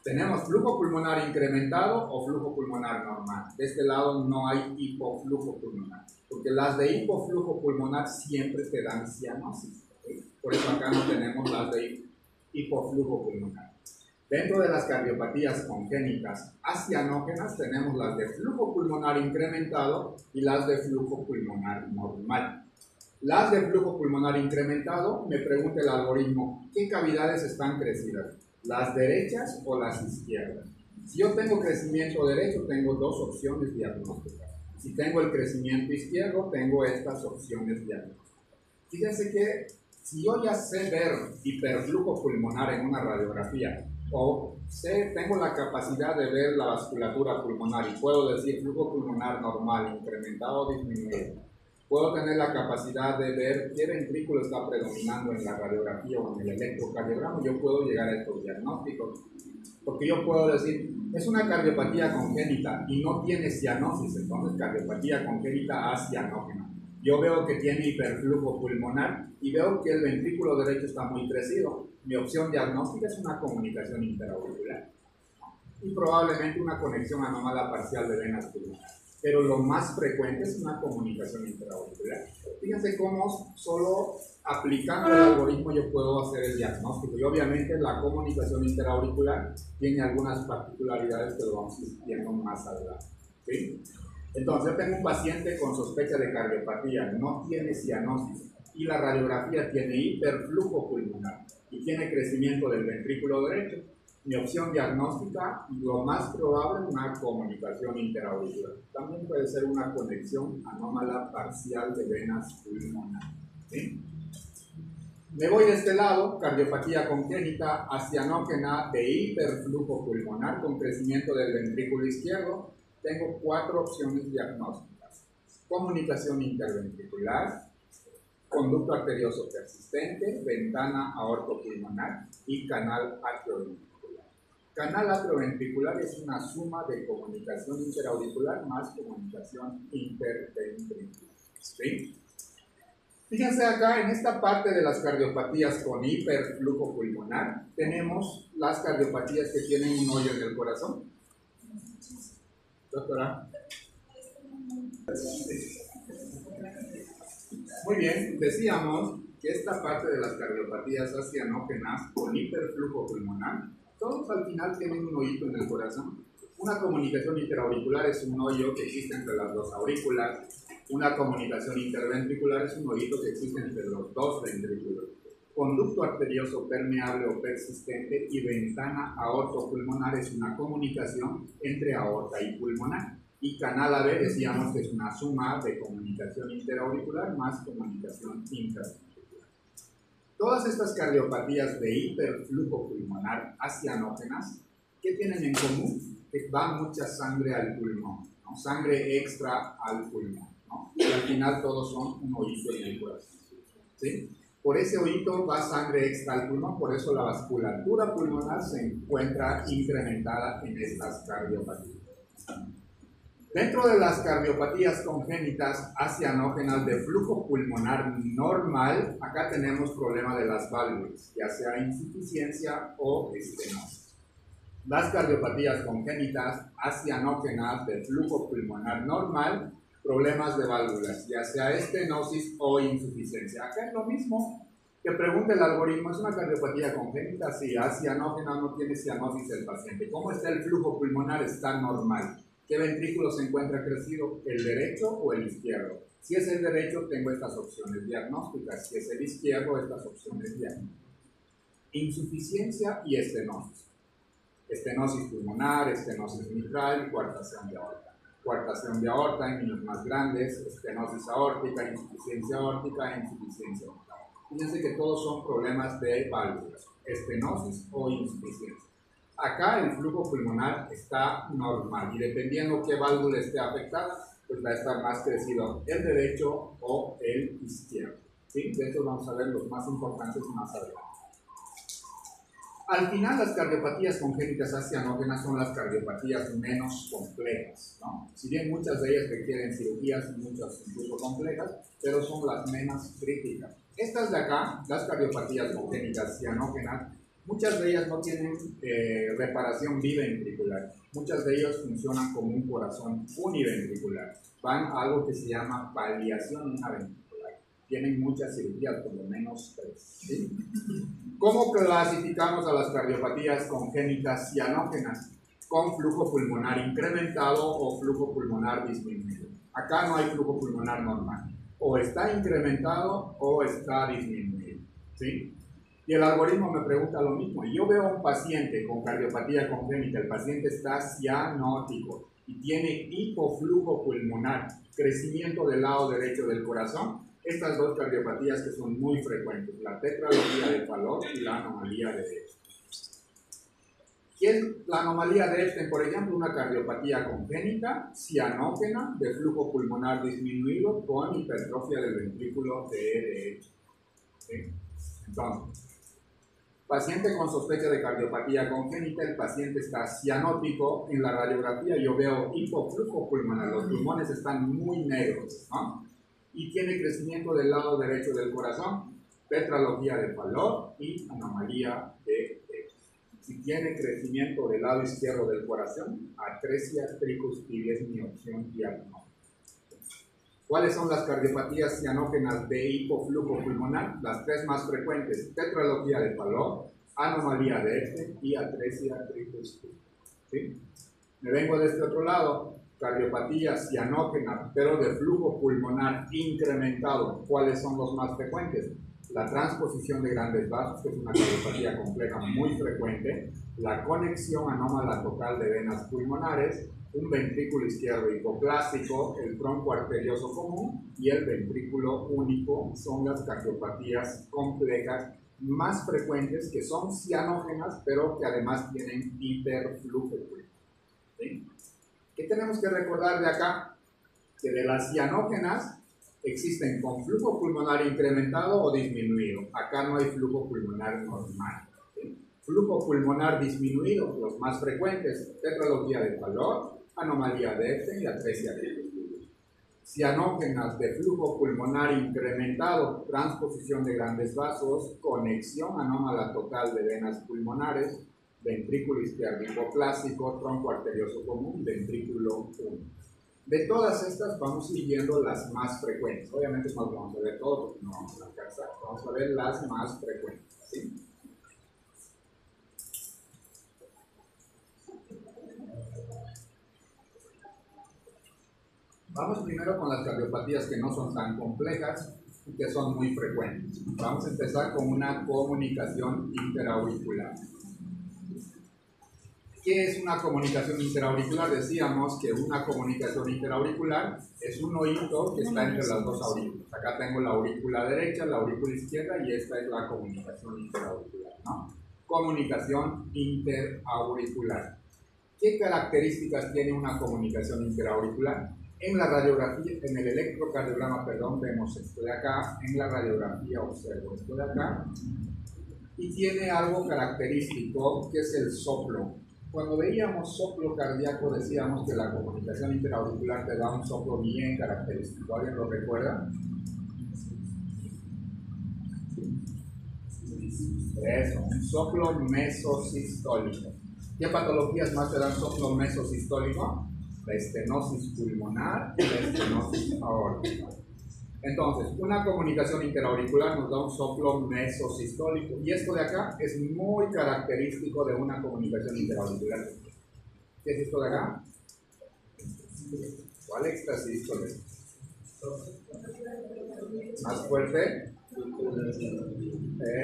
¿Tenemos flujo pulmonar incrementado o flujo pulmonar normal? De este lado no hay hipoflujo pulmonar, porque las de hipoflujo pulmonar siempre te dan cianosis, ¿sí? Por eso acá no tenemos las de hipoflujo pulmonar. Dentro de las cardiopatías congénitas acianógenas tenemos las de flujo pulmonar incrementado y las de flujo pulmonar normal. Las de flujo pulmonar incrementado, me pregunta el algoritmo, ¿qué cavidades están crecidas? ¿Las derechas o las izquierdas? Si yo tengo crecimiento derecho, tengo dos opciones diagnósticas. Si tengo el crecimiento izquierdo, tengo estas opciones diagnósticas. Fíjense que si yo ya sé ver hiperflujo pulmonar en una radiografía, o tengo la capacidad de ver la vasculatura pulmonar y puedo decir flujo pulmonar normal, incrementado o disminuido, puedo tener la capacidad de ver qué ventrículo está predominando en la radiografía o en el electrocardiograma, yo puedo llegar a estos diagnósticos. Porque yo puedo decir, es una cardiopatía congénita y no tiene cianosis, entonces cardiopatía congénita acianógena. Yo veo que tiene hiperflujo pulmonar y veo que el ventrículo derecho está muy crecido. Mi opción diagnóstica es una comunicación interauricular y probablemente una conexión anómala parcial de venas pulmonares. Pero lo más frecuente es una comunicación interauricular. Fíjense cómo solo aplicando el algoritmo yo puedo hacer el diagnóstico. Y obviamente la comunicación interauricular tiene algunas particularidades que lo vamos a ir viendo más adelante, ¿sí? Entonces yo tengo un paciente con sospecha de cardiopatía, no tiene cianosis y la radiografía tiene hiperflujo pulmonar y tiene crecimiento del ventrículo derecho. Mi opción diagnóstica, lo más probable, una comunicación interauricular. También puede ser una conexión anómala parcial de venas pulmonares, ¿sí? Me voy de este lado, cardiopatía congénita acianógena de hiperflujo pulmonar con crecimiento del ventrículo izquierdo. Tengo 4 opciones diagnósticas: comunicación interventricular, conducto arterioso persistente, ventana aortopulmonar y canal atrioventricular. Canal atrioventricular es una suma de comunicación interauricular más comunicación interventricular, ¿sí? Fíjense acá en esta parte de las cardiopatías con hiperflujo pulmonar, tenemos las cardiopatías que tienen un hoyo en el corazón. Doctora. Muy bien, decíamos que esta parte de las cardiopatías acianógenas con hiperflujo pulmonar, todos al final tienen un hoyito en el corazón. Una comunicación interauricular es un hoyo que existe entre las dos aurículas. Una comunicación interventricular es un hoyito que existe entre los dos ventrículos. Conducto arterioso permeable o persistente y ventana aortopulmonar es una comunicación entre aorta y pulmonar. Y canal AB decíamos que es una suma de comunicación interauricular más comunicación intraventricular. Todas estas cardiopatías de hiperflujo pulmonar acianógenas, ¿qué tienen en común? Que va mucha sangre al pulmón, ¿no? Sangre extra al pulmón, ¿no? Y al final todos son un hoyito en el corazón, ¿sí? Por ese hoyito va sangre extra al pulmón, por eso la vasculatura pulmonar se encuentra incrementada en estas cardiopatías. Dentro de las cardiopatías congénitas acianógenas de flujo pulmonar normal, acá tenemos problema de las válvulas, ya sea insuficiencia o estenosis. Las cardiopatías congénitas acianógenas de flujo pulmonar normal, problemas de válvulas, ya sea estenosis o insuficiencia. Acá es lo mismo que pregunta el algoritmo, ¿es una cardiopatía congénita? Sí, acianógena, no tiene cianosis el paciente. ¿Cómo está el flujo pulmonar? Está normal. ¿Qué ventrículo se encuentra crecido? ¿El derecho o el izquierdo? Si es el derecho, tengo estas opciones diagnósticas. Si es el izquierdo, estas opciones diagnósticas. Insuficiencia y estenosis. Estenosis pulmonar, estenosis mitral, coartación de aorta. Coartación de aorta en niños más grandes, estenosis aórtica, insuficiencia aórtica, insuficiencia mitral. Fíjense que todos son problemas de válvulas, estenosis o insuficiencia. Acá el flujo pulmonar está normal y dependiendo qué válvula esté afectada, pues va a estar más crecido el derecho o el izquierdo. ¿Sí? De estos vamos a ver los más importantes más adelante. Al final, las cardiopatías congénitas acianógenas son las cardiopatías menos complejas, ¿no? Si bien muchas de ellas requieren cirugías, muchas incluso complejas, pero son las menos críticas. Estas de acá, las cardiopatías congénitas acianógenas, muchas de ellas no tienen reparación biventricular. Muchas de ellas funcionan como un corazón univentricular. Van a algo que se llama paliación univentricular. Tienen muchas cirugías, por lo menos 3. ¿Sí? ¿Cómo clasificamos a las cardiopatías congénitas cianógenas? Con flujo pulmonar incrementado o flujo pulmonar disminuido. Acá no hay flujo pulmonar normal. O está incrementado o está disminuido. ¿Sí? Y el algoritmo me pregunta lo mismo. Yo veo a un paciente con cardiopatía congénita, el paciente está cianótico y tiene hipoflujo pulmonar, crecimiento del lado derecho del corazón. Estas dos cardiopatías que son muy frecuentes, la tetralogía de Fallot y la anomalía de Epstein. ¿Qué es la anomalía de Epstein? Por ejemplo, una cardiopatía congénita, cianógena, de flujo pulmonar disminuido con hipertrofia del ventrículo derecho. ¿Sí? Entonces, paciente con sospecha de cardiopatía congénita, el paciente está cianótico, en la radiografía yo veo hipoflujo pulmonar, los pulmones están muy negros, ¿no? Y tiene crecimiento del lado derecho del corazón, tetralogía de Fallot y anomalía de Epstein. Si tiene crecimiento del lado izquierdo del corazón, atresia tricuspide es mi opción diagnóstica. ¿Cuáles son las cardiopatías cianógenas de hipoflujo pulmonar? Las 3 más frecuentes, tetralogía de Fallot, anomalía de Epstein y atresia tricuspide. ¿Sí? Me vengo de este otro lado, cardiopatía cianógena, pero de flujo pulmonar incrementado. ¿Cuáles son los más frecuentes? La transposición de grandes vasos, que es una cardiopatía compleja muy frecuente, la conexión anómala total de venas pulmonares, un ventrículo izquierdo hipoplástico, el tronco arterioso común y el ventrículo único son las cardiopatías complejas más frecuentes que son cianógenas, pero que además tienen hiperflujo pulmonar. ¿Sí? ¿Qué tenemos que recordar de acá? Que de las cianógenas existen con flujo pulmonar incrementado o disminuido. Acá no hay flujo pulmonar normal. ¿Sí? Flujo pulmonar disminuido, los más frecuentes, tetralogía de Fallot, anomalía de Epstein y atresia de Epstein. Cianógenas de flujo pulmonar incrementado, transposición de grandes vasos, conexión anómala total de venas pulmonares, ventrículo izquierdo hipoplástico, tronco arterioso común, ventrículo único. De todas estas vamos siguiendo las más frecuentes. Obviamente no vamos a ver todo porque no vamos a alcanzar. Vamos a ver las más frecuentes. ¿Sí? Vamos primero con las cardiopatías que no son tan complejas. que son muy frecuentes. Vamos a empezar con una comunicación interauricular. ¿Qué es una comunicación interauricular? Decíamos que una comunicación interauricular es un oído que está entre las dos aurículas. Acá tengo la aurícula derecha, la aurícula izquierda y esta es la comunicación interauricular, ¿no? Comunicación interauricular. ¿Qué características tiene una comunicación interauricular? En la radiografía, en el electrocardiograma, perdón, vemos esto de acá, en la radiografía observo esto de acá, y tiene algo característico que es el soplo. Cuando veíamos soplo cardíaco decíamos que la comunicación interauricular te da un soplo bien característico. ¿Alguien lo recuerda? Eso, un soplo mesosistólico. ¿Qué patologías más te dan soplo mesosistólico? La estenosis pulmonar y la estenosis aórtica. Entonces, una comunicación interauricular nos da un soplo mesosistólico y esto de acá es muy característico de una comunicación interauricular. ¿Qué es esto de acá? ¿Cuál extrasístole? ¿Más fuerte?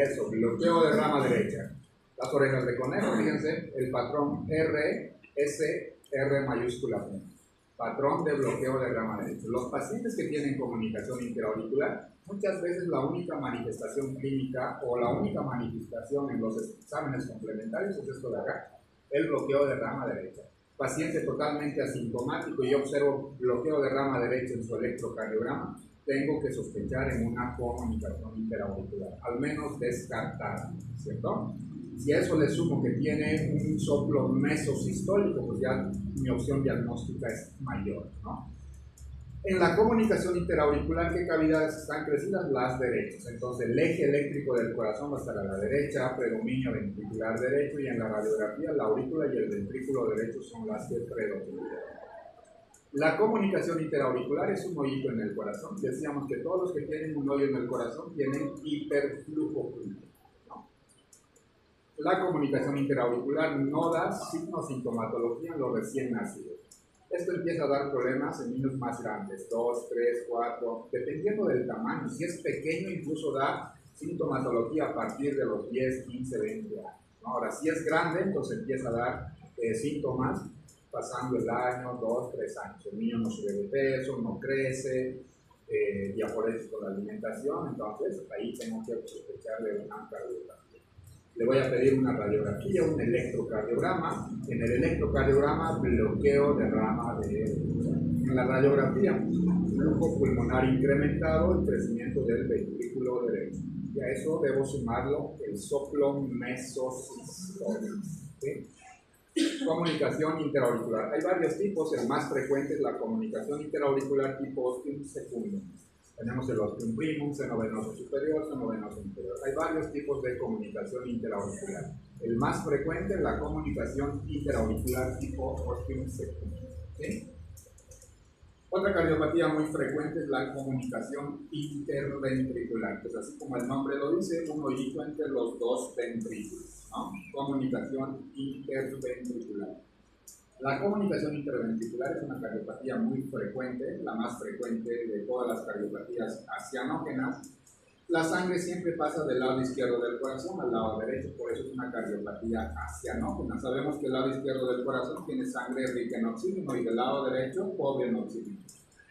Eso, bloqueo de rama derecha. Las orejas de conejo, fíjense, el patrón R, S, R mayúscula P. Patrón de bloqueo de rama derecha. Los pacientes que tienen comunicación interauricular, muchas veces la única manifestación clínica o la única manifestación en los exámenes complementarios es esto de acá, el bloqueo de rama derecha. Paciente totalmente asintomático y yo observo bloqueo de rama derecha en su electrocardiograma, tengo que sospechar en una comunicación interauricular, al menos descartada, ¿cierto? Si a eso le sumo que tiene un soplo mesosistólico, pues ya mi opción diagnóstica es mayor, ¿no? En la comunicación interauricular, ¿qué cavidades están crecidas? Las derechas. Entonces, el eje eléctrico del corazón va a estar a la derecha, predominio ventricular derecho, y en la radiografía, la aurícula y el ventrículo derecho son las que predominan. La comunicación interauricular es un hoyito en el corazón. Decíamos que todos los que tienen un hoyo en el corazón tienen hiperflujo pulmonar. La comunicación interauricular no da sintomatología en los recién nacidos. Esto empieza a dar problemas en niños más grandes, 2, 3, 4, dependiendo del tamaño. Si es pequeño, incluso da sintomatología a partir de los 10, 15, 20 años. Ahora, si es grande, entonces empieza a dar síntomas pasando el año, 2, 3 años. El niño no sube de peso, no crece, diaforesis con la alimentación, entonces ahí tengo que sospechar de una cardiopatía. Le voy a pedir una radiografía, un electrocardiograma. En el electrocardiograma, bloqueo de rama derecha. En la radiografía, flujo pulmonar incrementado y crecimiento del ventrículo derecho. Y a eso debo sumarlo el soplo mesosistólico. ¿Sí? Comunicación interauricular. Hay varios tipos, el más frecuente es la comunicación interauricular tipo ostium secundum. Tenemos el ostium primum, seno venoso superior, seno venoso inferior. Hay varios tipos de comunicación interauricular. El más frecuente es la comunicación interauricular tipo ostium secundum. ¿Sí? Otra cardiopatía muy frecuente es la comunicación interventricular. Pues así como el nombre lo dice, un hoyito entre los dos ventrículos, ¿no? Comunicación interventricular. La comunicación interventricular es una cardiopatía muy frecuente, la más frecuente de todas las cardiopatías cianógenas. La sangre siempre pasa del lado izquierdo del corazón al lado derecho, por eso es una cardiopatía cianógena. Sabemos que el lado izquierdo del corazón tiene sangre rica en oxígeno y del lado derecho pobre en oxígeno.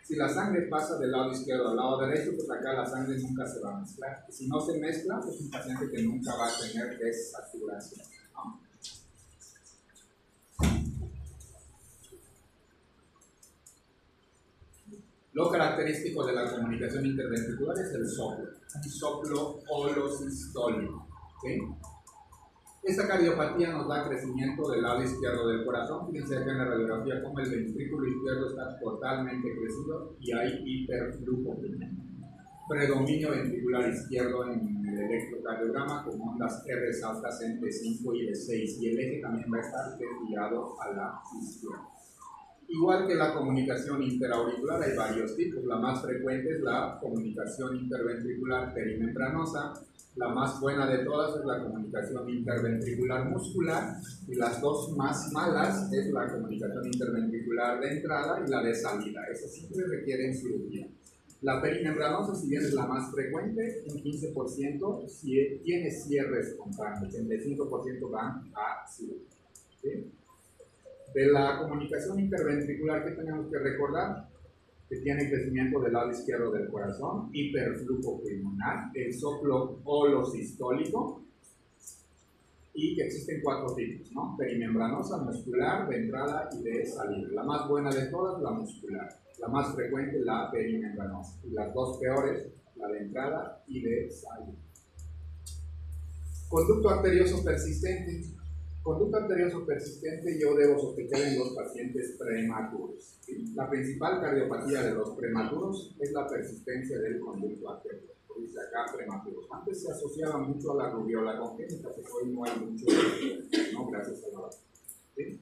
Si la sangre pasa del lado izquierdo al lado derecho, pues acá la sangre nunca se va a mezclar. Y si no se mezcla, pues es un paciente que nunca va a tener desaturación, ¿no? Lo característico de la comunicación interventricular es el soplo, un soplo holosistólico. ¿Sí? Esta cardiopatía nos da crecimiento del lado izquierdo del corazón. Fíjense acá en la radiografía como el ventrículo izquierdo está totalmente crecido y hay hiperflujo pulmonar. Predominio ventricular izquierdo en el electrocardiograma con ondas R altas en T5 y T6 y el eje también va a estar desviado a la izquierda. Igual que la comunicación interauricular, hay varios tipos. La más frecuente es la comunicación interventricular perimembranosa. La más buena de todas es la comunicación interventricular muscular. Y las dos más malas es la comunicación interventricular de entrada y la de salida. Esas siempre requieren cirugía. La perimembranosa, si bien es la más frecuente, un 15% si tiene cierre espontáneo, 85% van a cierre. ¿Sí? De la comunicación interventricular, ¿qué tenemos que recordar? Que tiene crecimiento del lado izquierdo del corazón, hiperflujo pulmonar, el soplo holosistólico, y que existen 4 tipos, ¿no? Perimembranosa, muscular, de entrada y de salida. La más buena de todas, la muscular. La más frecuente, la perimembranosa. Y las 2 peores, la de entrada y de salida. Conducto arterioso persistente. Conducto arterioso persistente yo debo sospechar en los pacientes prematuros. ¿Sí? La principal cardiopatía de los prematuros es la persistencia del conducto arterioso. Dice acá prematuros. Antes se asociaba mucho a la rubiola congénita, pero hoy no hay mucho, ¿no? Gracias a la vacuna. ¿Sí?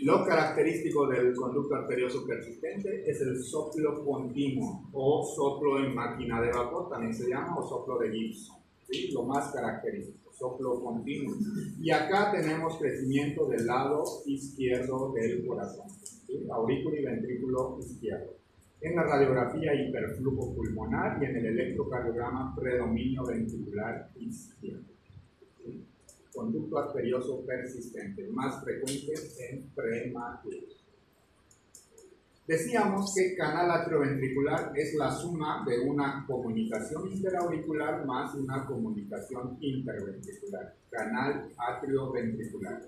Lo característico del conducto arterioso persistente es el soplo continuo o soplo en máquina de vapor, también se llama, o soplo de Gibson. ¿Sí? Lo más característico, soplo continuo. Y acá tenemos crecimiento del lado izquierdo del corazón, ¿sí? Aurículo y ventrículo izquierdo. En la radiografía, hiperflujo pulmonar, y en el electrocardiograma, predominio ventricular izquierdo. ¿Sí? Conducto arterioso persistente, más frecuente en prematuros. Decíamos que canal atrioventricular es la suma de una comunicación interauricular más una comunicación interventricular. Canal atrioventricular.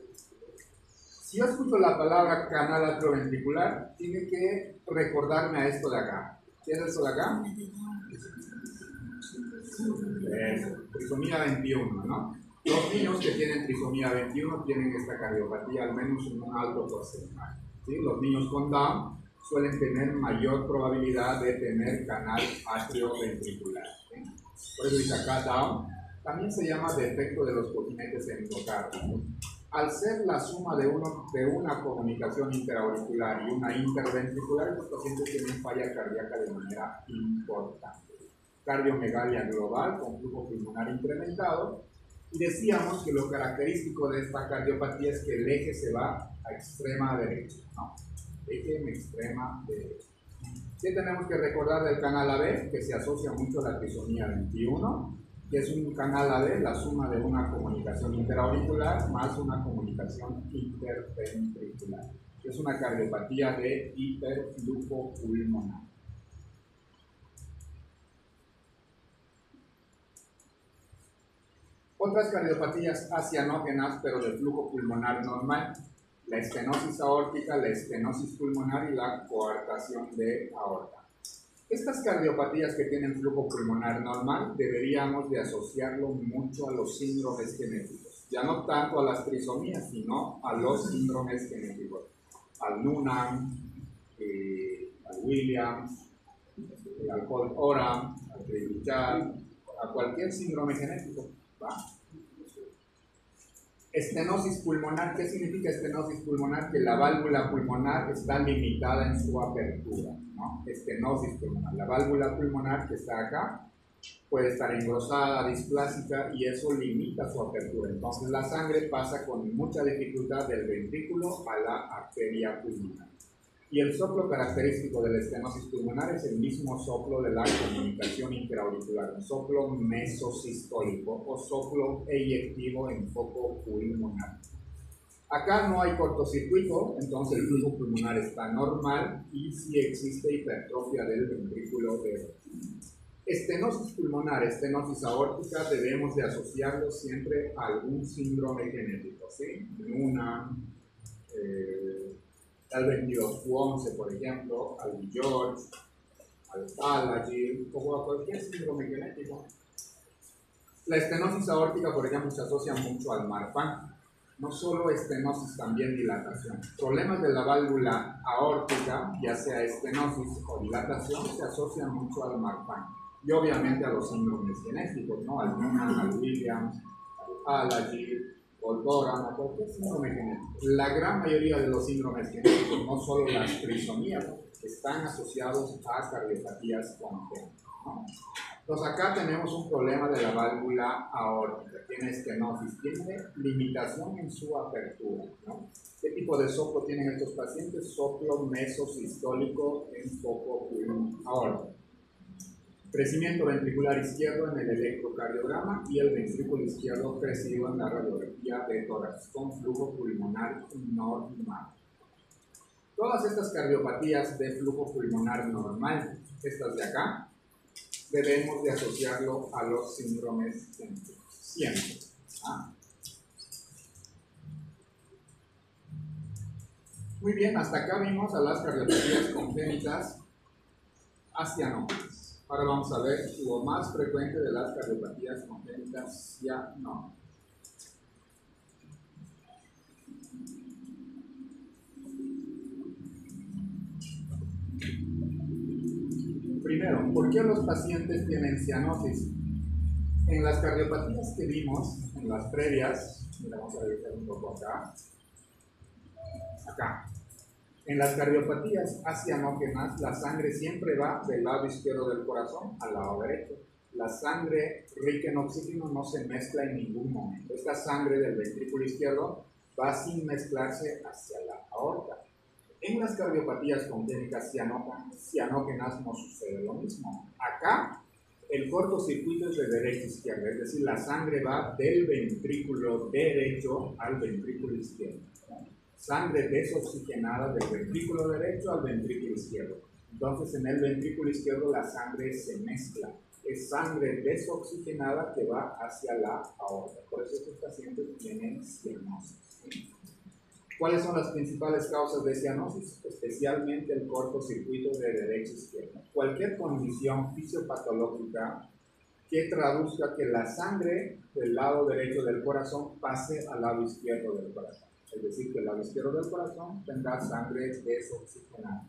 Si yo escucho la palabra canal atrioventricular, tiene que recordarme a esto de acá. ¿Qué es esto de acá? Eso, trisomía 21, ¿no? Los niños que tienen trisomía 21 tienen esta cardiopatía, al menos en un alto porcentaje. ¿Sí? Los niños con Down suelen tener mayor probabilidad de tener canal atrioventricular. ¿Sí? Por eso dice acá Down. También se llama defecto de los cojinetes endocárdico. Al ser la suma de una comunicación interauricular y una interventricular, los pacientes tienen falla cardíaca de manera importante. Cardiomegalia global con flujo pulmonar incrementado. Y decíamos que lo característico de esta cardiopatía es que el eje se va a extrema derecha, ¿no? Eje en extrema derecha. ¿Qué tenemos que recordar del canal AB? Que se asocia mucho a la trisomía 21, que es un canal AB, la suma de una comunicación interauricular más una comunicación interventricular. Es una cardiopatía de hiperflujo pulmonar. Otras cardiopatías acianógenas, pero de flujo pulmonar normal, la estenosis aórtica, la estenosis pulmonar y la coartación de aorta. Estas cardiopatías que tienen flujo pulmonar normal deberíamos de asociarlo mucho a los síndromes genéticos, ya no tanto a las trisomías, sino a los síndromes genéticos, al Noonan, al Williams, al Holt-Oram, al Krejcik, a cualquier síndrome genético. ¿Va? Estenosis pulmonar, ¿qué significa estenosis pulmonar? Que la válvula pulmonar está limitada en su apertura, ¿no? Estenosis pulmonar, la válvula pulmonar que está acá puede estar engrosada, displásica, y eso limita su apertura. Entonces la sangre pasa con mucha dificultad del ventrículo a la arteria pulmonar. Y el soplo característico de la estenosis pulmonar es el mismo soplo de la comunicación interauricular, un soplo mesosistólico o soplo eyectivo en foco pulmonar. Acá no hay cortocircuito, entonces el flujo pulmonar está normal y sí existe hipertrofia del ventrículo derecho. Estenosis pulmonar, estenosis aórtica, debemos de asociarlo siempre a algún síndrome genético, ¿sí? Noonan, al 22Q11, por ejemplo, al George, al Alagir, o a cualquier síndrome genético. La estenosis aórtica, por ejemplo, se asocia mucho al Marfan. No solo estenosis, también dilatación. Problemas de la válvula aórtica, ya sea estenosis o dilatación, se asocian mucho al Marfan. Y obviamente a los síndromes genéticos, ¿no? Al Noonan, al Williams, al Alagir, Holt-Oram, a cualquier síndrome genético. La gran mayoría de los síndromes genéticos, no solo las trisomías, están asociados a cardiopatías congénitas, ¿no? Entonces acá tenemos un problema de la válvula aórtica, tiene estenosis, tiene limitación en su apertura, ¿no? ¿Qué tipo de soplo tienen estos pacientes? Soplo mesosistólico en foco aórtico. Crecimiento ventricular izquierdo en el electrocardiograma y el ventrículo izquierdo crecido en la radiografía de tórax con flujo pulmonar normal. Todas estas cardiopatías de flujo pulmonar normal, estas de acá, debemos de asociarlo a los síndromes céntricos, siempre. Muy bien, hasta acá vimos a las cardiopatías congénitas cianógenas. Ahora vamos a ver lo más frecuente de las cardiopatías congénitas cianógenas. Primero, ¿por qué los pacientes tienen cianosis? En las cardiopatías que vimos, en las previas, vamos a revisar un poco acá. En las cardiopatías acianógenas, la sangre siempre va del lado izquierdo del corazón al lado derecho. La sangre rica en oxígeno no se mezcla en ningún momento. Esta sangre del ventrículo izquierdo va sin mezclarse hacia la aorta. En las cardiopatías congénitas cianógenas no sucede lo mismo. Acá, el cortocircuito es de derecha a izquierda, es decir, la sangre va del ventrículo derecho al ventrículo izquierdo. Sangre desoxigenada del ventrículo derecho al ventrículo izquierdo. Entonces, en el ventrículo izquierdo la sangre se mezcla. Es sangre desoxigenada que va hacia la aorta. Por eso estos pacientes tienen cianosis. ¿Cuáles son las principales causas de cianosis? Especialmente el cortocircuito de derecha a izquierda. Cualquier condición fisiopatológica que traduzca que la sangre del lado derecho del corazón pase al lado izquierdo del corazón. Es decir, que el lado izquierdo del corazón tendrá sangre desoxigenada.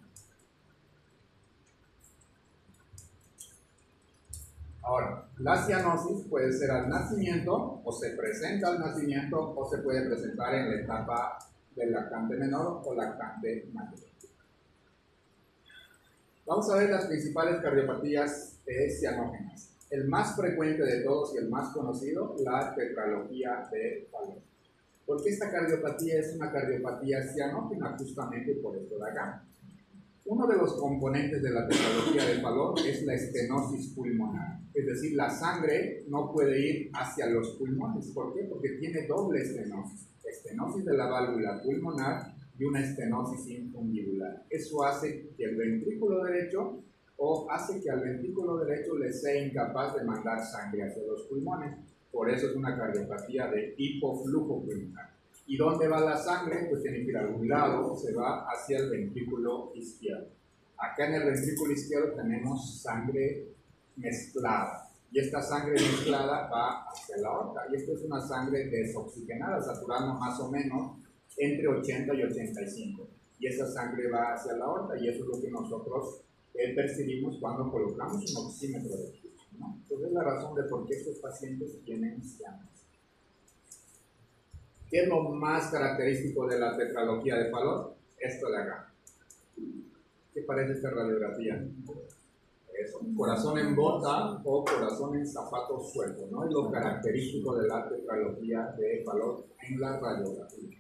Ahora, la cianosis puede ser al nacimiento, o se presenta al nacimiento, o se puede presentar en la etapa del lactante menor o lactante mayor. Vamos a ver las principales cardiopatías cianógenas. El más frecuente de todos y el más conocido, la tetralogía de Fallot. ¿Por qué esta cardiopatía es una cardiopatía cianógena? Justamente por esto de acá. Uno de los componentes de la tetralogía de Fallot es la estenosis pulmonar. Es decir, la sangre no puede ir hacia los pulmones. ¿Por qué? Porque tiene doble estenosis. Estenosis de la válvula pulmonar y una estenosis infundibular. Eso hace que el ventrículo derecho hace que al ventrículo derecho le sea incapaz de mandar sangre hacia los pulmones. Por eso es una cardiopatía de hipoflujo pulmonar. ¿Y dónde va la sangre? Pues tiene que ir a algún lado, se va hacia el ventrículo izquierdo. Acá en el ventrículo izquierdo tenemos sangre mezclada. Y esta sangre mezclada va hacia la aorta. Y esta es una sangre desoxigenada, saturando más o menos entre 80 y 85. Y esa sangre va hacia la aorta y eso es lo que nosotros percibimos cuando colocamos un oxímetro de oxígeno, ¿no? Entonces es la razón de por qué estos pacientes tienen cianosis. ¿Qué es lo más característico de la tetralogía de Fallot? Esto de acá. ¿Qué parece esta radiografía? Eso, corazón en bota o corazón en zapato suelto, ¿no? Es lo característico de la tetralogía de Fallot en la radiografía.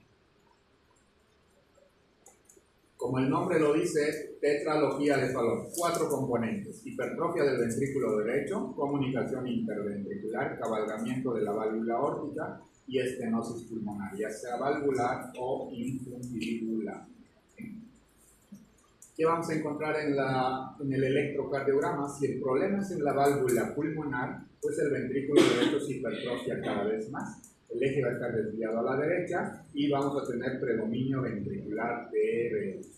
Como el nombre lo dice, tetralogía de Fallot, 4 componentes: hipertrofia del ventrículo derecho, comunicación interventricular, cabalgamiento de la válvula aórtica y estenosis pulmonar, ya sea valvular o infundibular. ¿Qué vamos a encontrar en el electrocardiograma? Si el problema es en la válvula pulmonar, pues el ventrículo derecho se hipertrofia cada vez más. El eje va a estar desviado a la derecha y vamos a tener predominio ventricular derecho.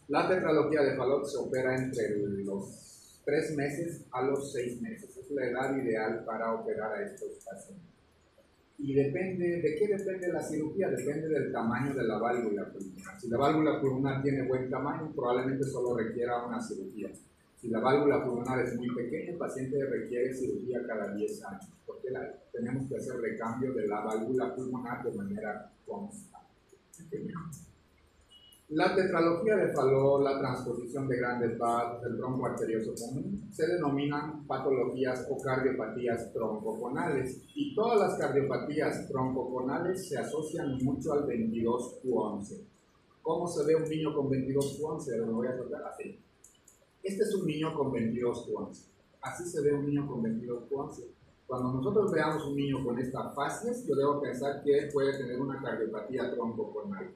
La tetralogía de Fallot se opera entre los 3 meses a los 6 meses. Es la edad ideal para operar a estos pacientes. ¿Y ¿de qué depende la cirugía? Depende del tamaño de la válvula pulmonar. Si la válvula pulmonar tiene buen tamaño, probablemente solo requiera una cirugía. Si la válvula pulmonar es muy pequeña, el paciente requiere cirugía cada 10 años, porque tenemos que hacer recambio de la válvula pulmonar de manera constante. La tetralogía de Fallot, la transposición de grandes vasos, el bronco arterioso común, se denominan patologías o cardiopatías troncoconales. Y todas las cardiopatías troncoconales se asocian mucho al 22q11. ¿Cómo se ve un niño con 22q11? Lo voy a tratar así. Este es un niño con 22q11. Así se ve un niño con 22,11. Cuando nosotros veamos un niño con estas facies, yo debo pensar que él puede tener una cardiopatía troncoconal.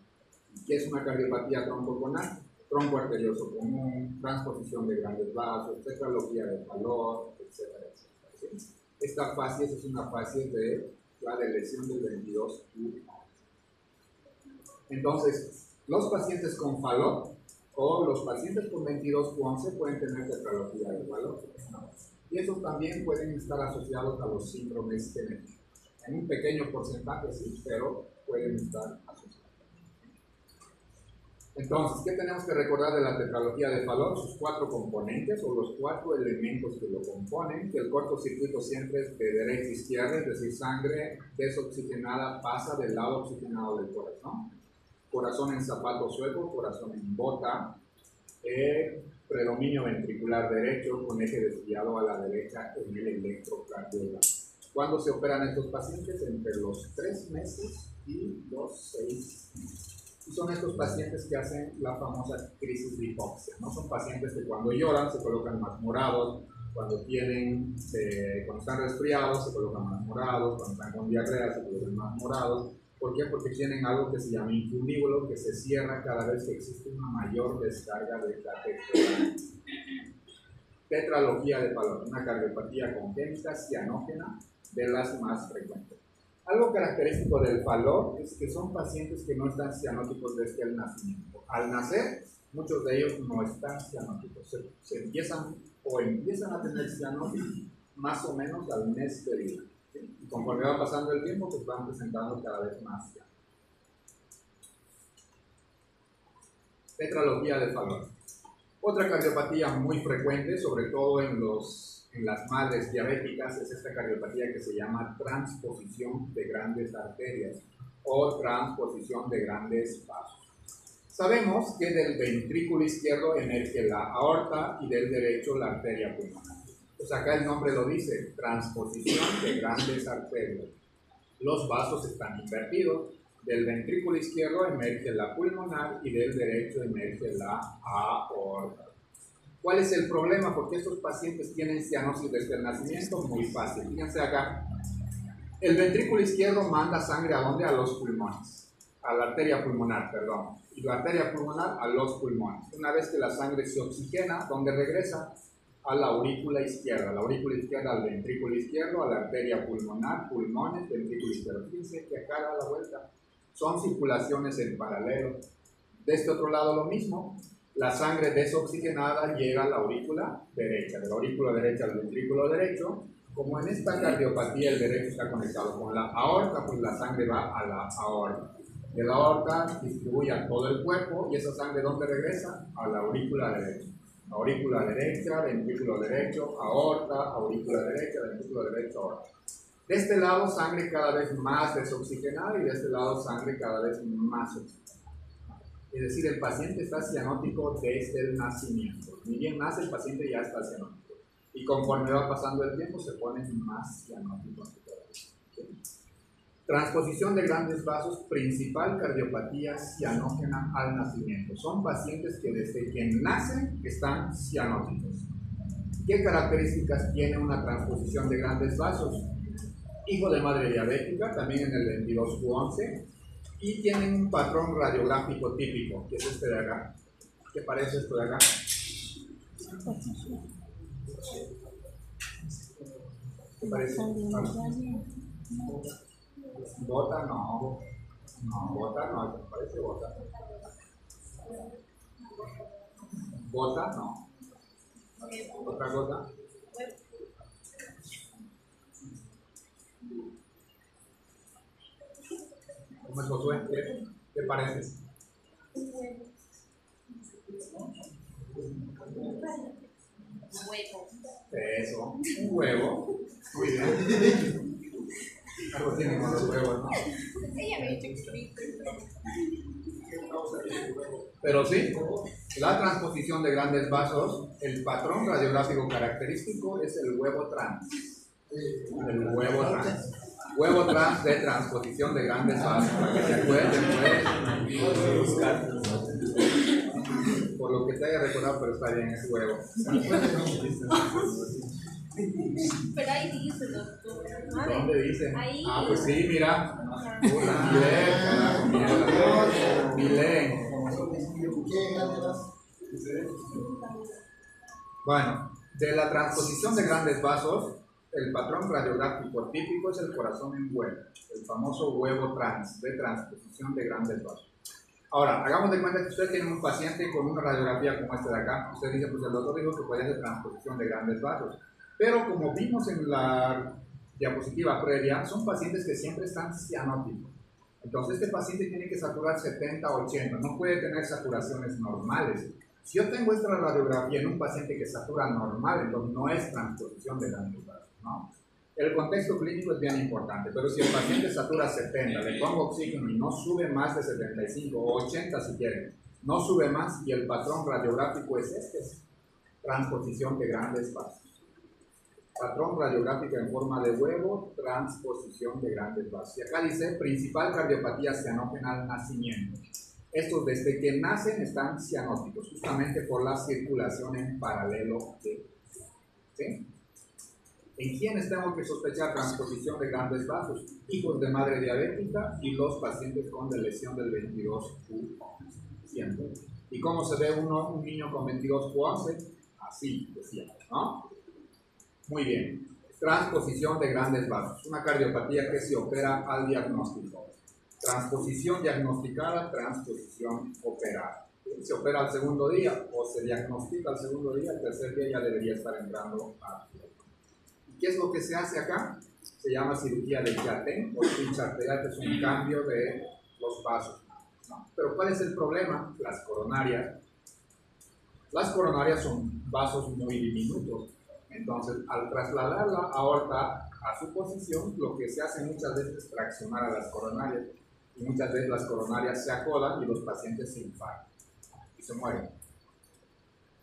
¿Qué es una cardiopatía troncoconal? Tronco arterioso común, transposición de grandes vasos, tetralogía de Fallot, etcétera, etcétera. ¿Sí? Esta facies es una facies de la lesión del 22q11. Entonces, los pacientes con Fallot o los pacientes con 22q11 pueden tener tetralogía de Fallot. Y esos también pueden estar asociados a los síndromes genéticos. En un pequeño porcentaje sí, pero pueden estar asociados. Entonces, ¿qué tenemos que recordar de la tetralogía de Fallot? Sus 4 componentes o los 4 elementos que lo componen, que el cortocircuito siempre es de derecha a izquierda, es decir, sangre desoxigenada pasa del lado oxigenado del corazón. Corazón en zapato sueco, corazón en bota, predominio ventricular derecho con eje desviado a la derecha en el electrocardiograma. ¿Cuándo se operan estos pacientes? Entre los 3 meses y los 6 meses. Y son estos pacientes que hacen la famosa crisis de hipoxia, ¿no? Son pacientes que cuando lloran se colocan más morados, cuando están resfriados se colocan más morados, cuando están con diarrea se colocan más morados. ¿Por qué? Porque tienen algo que se llama infundíbulo, que se cierra cada vez que existe una mayor descarga de catecolaminas. Tetralogía de Fallot, una cardiopatía congénita cianógena de las más frecuentes. Algo característico del Fallot es que son pacientes que no están cianóticos desde el nacimiento. Al nacer, muchos de ellos no están cianóticos. Se empiezan a tener cianóticos más o menos al mes de vida. ¿Sí? Y conforme va pasando el tiempo, pues van presentando cada vez más cianóticos. Tetralogía de Fallot. Otra cardiopatía muy frecuente, sobre todo en las madres diabéticas, es esta cardiopatía que se llama transposición de grandes arterias o transposición de grandes vasos. Sabemos que del ventrículo izquierdo emerge la aorta y del derecho la arteria pulmonar. Pues acá el nombre lo dice, transposición de grandes arterias. Los vasos están invertidos. Del ventrículo izquierdo emerge la pulmonar y del derecho emerge la aorta. ¿Cuál es el problema? Porque estos pacientes tienen cianosis desde el nacimiento. Muy fácil. Fíjense acá. El ventrículo izquierdo manda sangre ¿a dónde? A los pulmones. A la arteria pulmonar, perdón. Y la arteria pulmonar a los pulmones. Una vez que la sangre se oxigena, ¿dónde regresa? A la aurícula izquierda. La aurícula izquierda al ventrículo izquierdo, a la arteria pulmonar, pulmones, ventrículo izquierdo. Fíjense que acá da la vuelta. Son circulaciones en paralelo. De este otro lado lo mismo. La sangre desoxigenada llega a la aurícula derecha, de la aurícula derecha al ventrículo derecho. Como en esta cardiopatía el derecho está conectado con la aorta, pues la sangre va a la aorta. De la aorta distribuye a todo el cuerpo y esa sangre ¿dónde regresa? A la aurícula derecha. Aurícula derecha, ventrículo derecho, aorta, aurícula derecha, ventrículo derecho, aorta. De este lado sangre cada vez más desoxigenada y de este lado sangre cada vez más oxigenada. Es decir, el paciente está cianótico desde el nacimiento. Ni bien nace, el paciente ya está cianótico. Y conforme va pasando el tiempo, se pone más cianótico. ¿Sí? Transposición de grandes vasos, principal cardiopatía cianógena al nacimiento. Son pacientes que desde que nacen están cianóticos. ¿Qué características tiene una transposición de grandes vasos? Hijo de madre diabética, también en el 22q11. Y tienen un patrón radiográfico típico, que es este de acá. ¿Qué parece esto de acá? ¿Qué parece? Bota no. No, bota no. Parece bota. Bota no. ¿Otra gota? ¿Cómo es Josué? ¿Qué parece? Un huevo. Eso, un huevo. Muy bien. Algo tiene con los huevos, ¿no? Ella me ha dicho que sí. Pero sí, la transposición de grandes vasos, el patrón radiográfico característico es el huevo trans. El huevo trans. Huevo trans de transposición de grandes vasos. Para que se acuerden, pueden buscar. Por lo que te haya recordado, pero está bien, es huevo. Pero ahí dice, doctor. A ver, ¿Dónde dice? ahí. Ah, pues sí, mira. Milen, carajo, mierda. Milen. Bueno, de la transposición de grandes vasos, el patrón radiográfico típico es el corazón en huevo, el famoso huevo trans, de transposición de grandes vasos. Ahora, hagamos de cuenta que usted tiene un paciente con una radiografía como esta de acá. Usted dice, pues el doctor dijo que puede ser transposición de grandes vasos. Pero como vimos en la diapositiva previa, son pacientes que siempre están cianóticos. Entonces, este paciente tiene que saturar 70, 80, no puede tener saturaciones normales. Si yo tengo esta radiografía en un paciente que satura normal, entonces no es transposición de grandes vasos, ¿no? El contexto clínico es bien importante, pero si el paciente satura 70, le pongo oxígeno y no sube más de 75 o 80 si quieren, no sube más y el patrón radiográfico es este, transposición de grandes vasos. Patrón radiográfico en forma de huevo, transposición de grandes vasos. Y acá dice, principal cardiopatía cianógena al nacimiento. Estos desde que nacen están cianóticos, justamente por la circulación en paralelo de... ¿Sí? ¿En quiénes tengo que sospechar transposición de grandes vasos? Hijos de madre diabética y los pacientes con lesión del 22Q11. ¿Y cómo se ve un niño con 22Q11? Así, decía, ¿no? Muy bien. Transposición de grandes vasos. Una cardiopatía que se opera al diagnóstico. Transposición diagnosticada, transposición operada. Se opera al segundo día o se diagnostica al segundo día, al tercer día ya debería estar entrando a... ¿Qué es lo que se hace acá? Se llama cirugía de Yaten o pinche arterial, que es un cambio de los vasos. ¿No? Pero ¿cuál es el problema? Las coronarias. Las coronarias son vasos muy diminutos. Entonces, al trasladar la aorta a su posición, lo que se hace muchas veces es traccionar a las coronarias. Y muchas veces las coronarias se acolan y los pacientes se infartan y se mueren.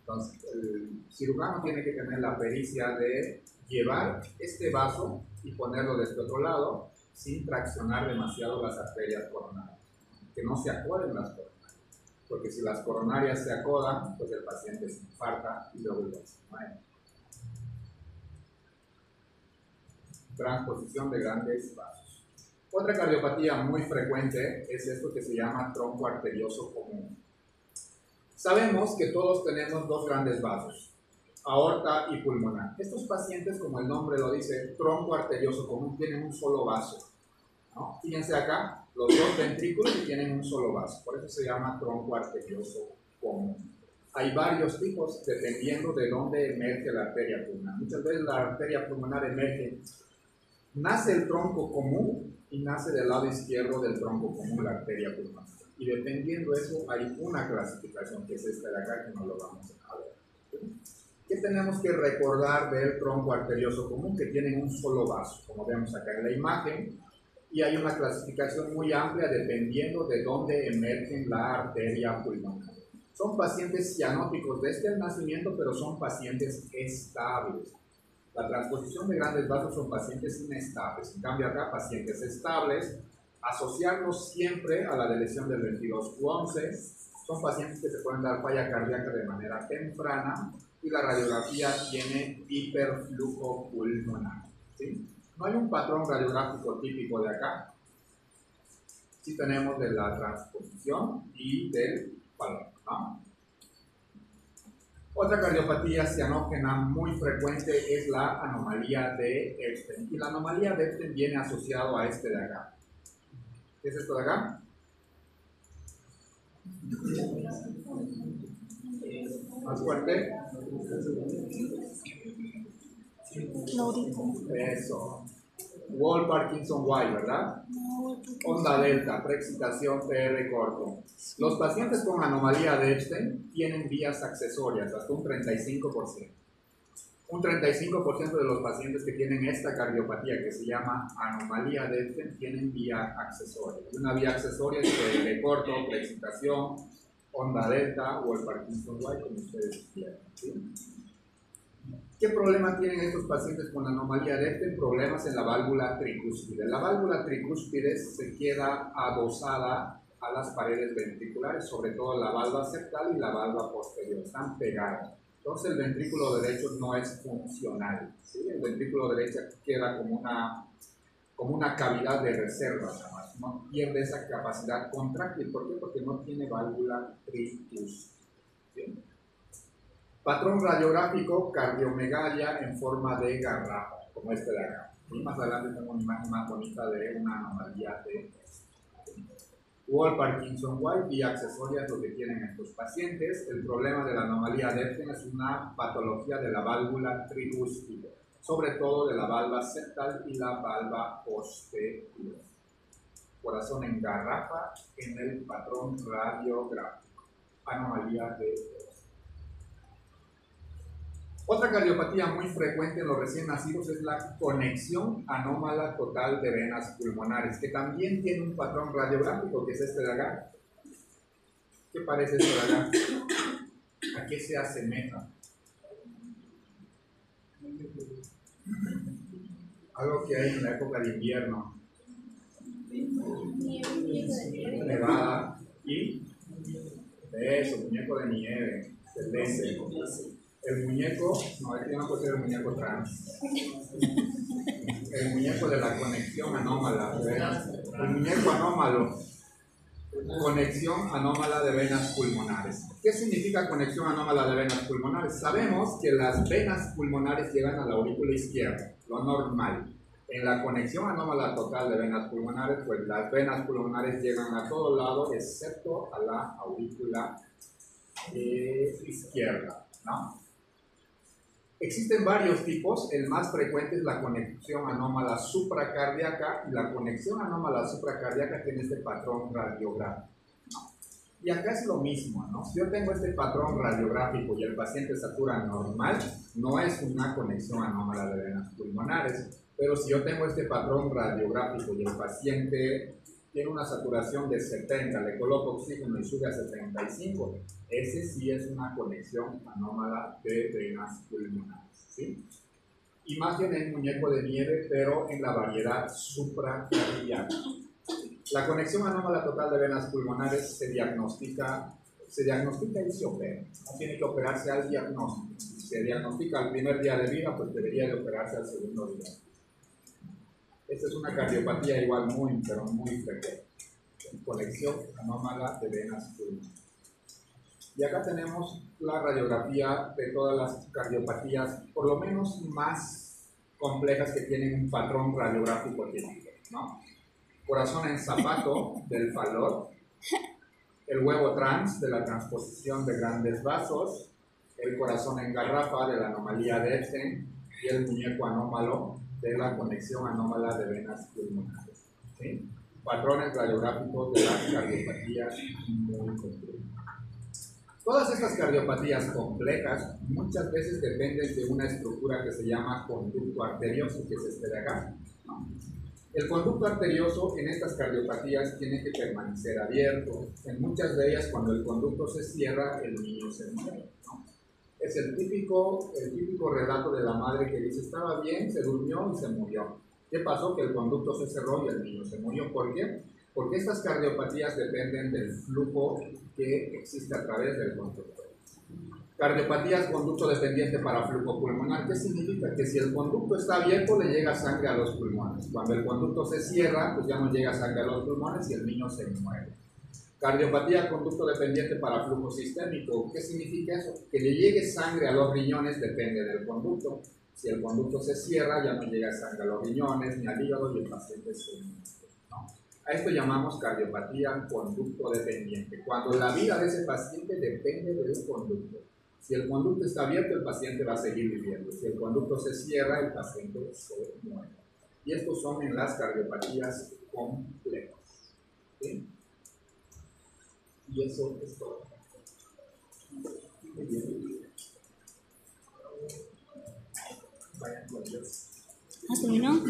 Entonces, el cirujano tiene que tener la pericia de llevar este vaso y ponerlo de este otro lado sin traccionar demasiado las arterias coronarias. Que no se acolen las coronarias. Porque si las coronarias se acolan, pues el paciente se infarta y luego se muere. Transposición de grandes vasos. Otra cardiopatía muy frecuente es esto que se llama tronco arterioso común. Sabemos que todos tenemos dos grandes vasos, aorta y pulmonar. Estos pacientes, como el nombre lo dice, tronco arterioso común, tienen un solo vaso, ¿no? Fíjense acá, los dos ventrículos tienen un solo vaso, por eso se llama tronco arterioso común. Hay varios tipos dependiendo de dónde emerge la arteria pulmonar. Muchas veces la arteria pulmonar emerge, nace el tronco común y nace del lado izquierdo del tronco común la arteria pulmonar. Y dependiendo de eso hay una clasificación que es esta de acá que no lo vamos a ver. ¿Qué tenemos que recordar del tronco arterioso común? Que tienen un solo vaso, como vemos acá en la imagen, y hay una clasificación muy amplia dependiendo de dónde emergen la arteria pulmonar. Son pacientes cianóticos desde el nacimiento, pero son pacientes estables. La transposición de grandes vasos son pacientes inestables. En cambio acá, pacientes estables, asociarlos siempre a la lesión del 22Q11. Son pacientes que se pueden dar falla cardíaca de manera temprana y la radiografía tiene hiperflujo pulmonar. ¿Sí? No hay un patrón radiográfico típico de acá. Sí tenemos de la transposición y del valor, ¿no? Otra cardiopatía cianógena muy frecuente es la anomalía de Epstein. Y la anomalía de Epstein viene asociado a este de acá. ¿Qué es esto de acá? ¿Más fuerte? Eso. Wall Parkinson White, ¿verdad? Onda delta, preexcitación PR corto. Los pacientes con anomalía de Epstein tienen vías accesorias, hasta un 35%. Un 35% de los pacientes que tienen esta cardiopatía que se llama anomalía de Epstein tienen vía accesoria. Una vía accesoria es PR corto, preexcitación, onda delta o el Parkinson White, como ustedes quieran. ¿Sí? ¿Qué problema tienen estos pacientes con anomalía de Epstein? Problemas en la válvula tricúspide. La válvula tricúspide se queda adosada a las paredes ventriculares, sobre todo la válvula septal y la válvula posterior, están pegadas. Entonces el ventrículo derecho no es funcional, ¿sí? El ventrículo derecho queda como una cavidad de reserva, además, no pierde esa capacidad contráctil. ¿Por qué? Porque no tiene válvula tricuspide. ¿Sí? Patrón radiográfico, cardiomegalia en forma de garrafa, como este de acá. Y más adelante tengo una imagen más bonita de una anomalía de Wall Parkinson-White y accesorias lo que tienen estos pacientes. El problema de la anomalía de Ebsen es una patología de la válvula tricúspide, sobre todo de la valva septal y la valva posterior. Corazón en garrafa en el patrón radiográfico. Anomalía de Ebsen. Otra cardiopatía muy frecuente en los recién nacidos es la conexión anómala total de venas pulmonares, que también tiene un patrón radiográfico, que es este de acá. ¿Qué parece esto de acá? ¿A qué se asemeja? Algo que hay en la época de invierno. Nevada y eso, muñeco de nieve, excelente. El muñeco, no, este no puede ser el muñeco trans. El muñeco de la conexión anómala de venas. El muñeco anómalo. Conexión anómala de venas pulmonares. ¿Qué significa conexión anómala de venas pulmonares? Sabemos que las venas pulmonares llegan a la aurícula izquierda, lo normal. En la conexión anómala total de venas pulmonares, pues las venas pulmonares llegan a todos lados excepto a la aurícula izquierda, ¿no? Existen varios tipos, el más frecuente es la conexión anómala supracardíaca, y la conexión anómala supracardíaca tiene este patrón radiográfico. Y acá es lo mismo, ¿no? Si yo tengo este patrón radiográfico y el paciente satura normal, no es una conexión anómala de venas pulmonares, pero si yo tengo este patrón radiográfico y el paciente tiene una saturación de 70, le coloco oxígeno y sube a 75, ese sí es una conexión anómala de venas pulmonares, ¿sí? Imagen en muñeco de nieve, pero en la variedad supracardíaca. La conexión anómala total de venas pulmonares se diagnostica y se opera. No tiene que operarse al diagnóstico. Si se diagnostica al primer día de vida, pues debería de operarse al segundo día. Esta es una cardiopatía igual pero muy frecuente. Conexión anómala de venas pulmonares. Y acá tenemos la radiografía de todas las cardiopatías, por lo menos más complejas, que tienen un patrón radiográfico típico, ¿no? Corazón en zapato del Fallot, el huevo trans de la transposición de grandes vasos, el corazón en garrafa de la anomalía de Ebsen y el muñeco anómalo de la conexión anómala de venas pulmonares, ¿sí? Patrones radiográficos de las cardiopatías muy complejas. Todas estas cardiopatías complejas muchas veces dependen de una estructura que se llama conducto arterioso, que es este de acá, ¿no? El conducto arterioso en estas cardiopatías tiene que permanecer abierto. En muchas de ellas, cuando el conducto se cierra, el niño se muere, ¿no? Es el típico relato de la madre que dice: estaba bien, se durmió y se murió. ¿Qué pasó? Que el conducto se cerró y el niño se murió. ¿Por qué? Porque estas cardiopatías dependen del flujo que existe a través del conducto. Cardiopatías conducto dependiente para flujo pulmonar. ¿Qué significa? Que si el conducto está abierto, le llega sangre a los pulmones. Cuando el conducto se cierra, pues ya no llega sangre a los pulmones y el niño se muere. Cardiopatía conducto dependiente para flujo sistémico. ¿Qué significa eso? Que le llegue sangre a los riñones depende del conducto. Si el conducto se cierra, ya no llega sangre a los riñones ni al hígado y el paciente se muere, ¿no? A esto llamamos cardiopatía conducto dependiente, cuando la vida de ese paciente depende de un conducto. Si el conducto está abierto, el paciente va a seguir viviendo. Si el conducto se cierra, el paciente se muere. Y estos son en las cardiopatías complejas, ¿sí? Y eso es todo. Muy bien. Vayan con Dios. ¿Has terminado?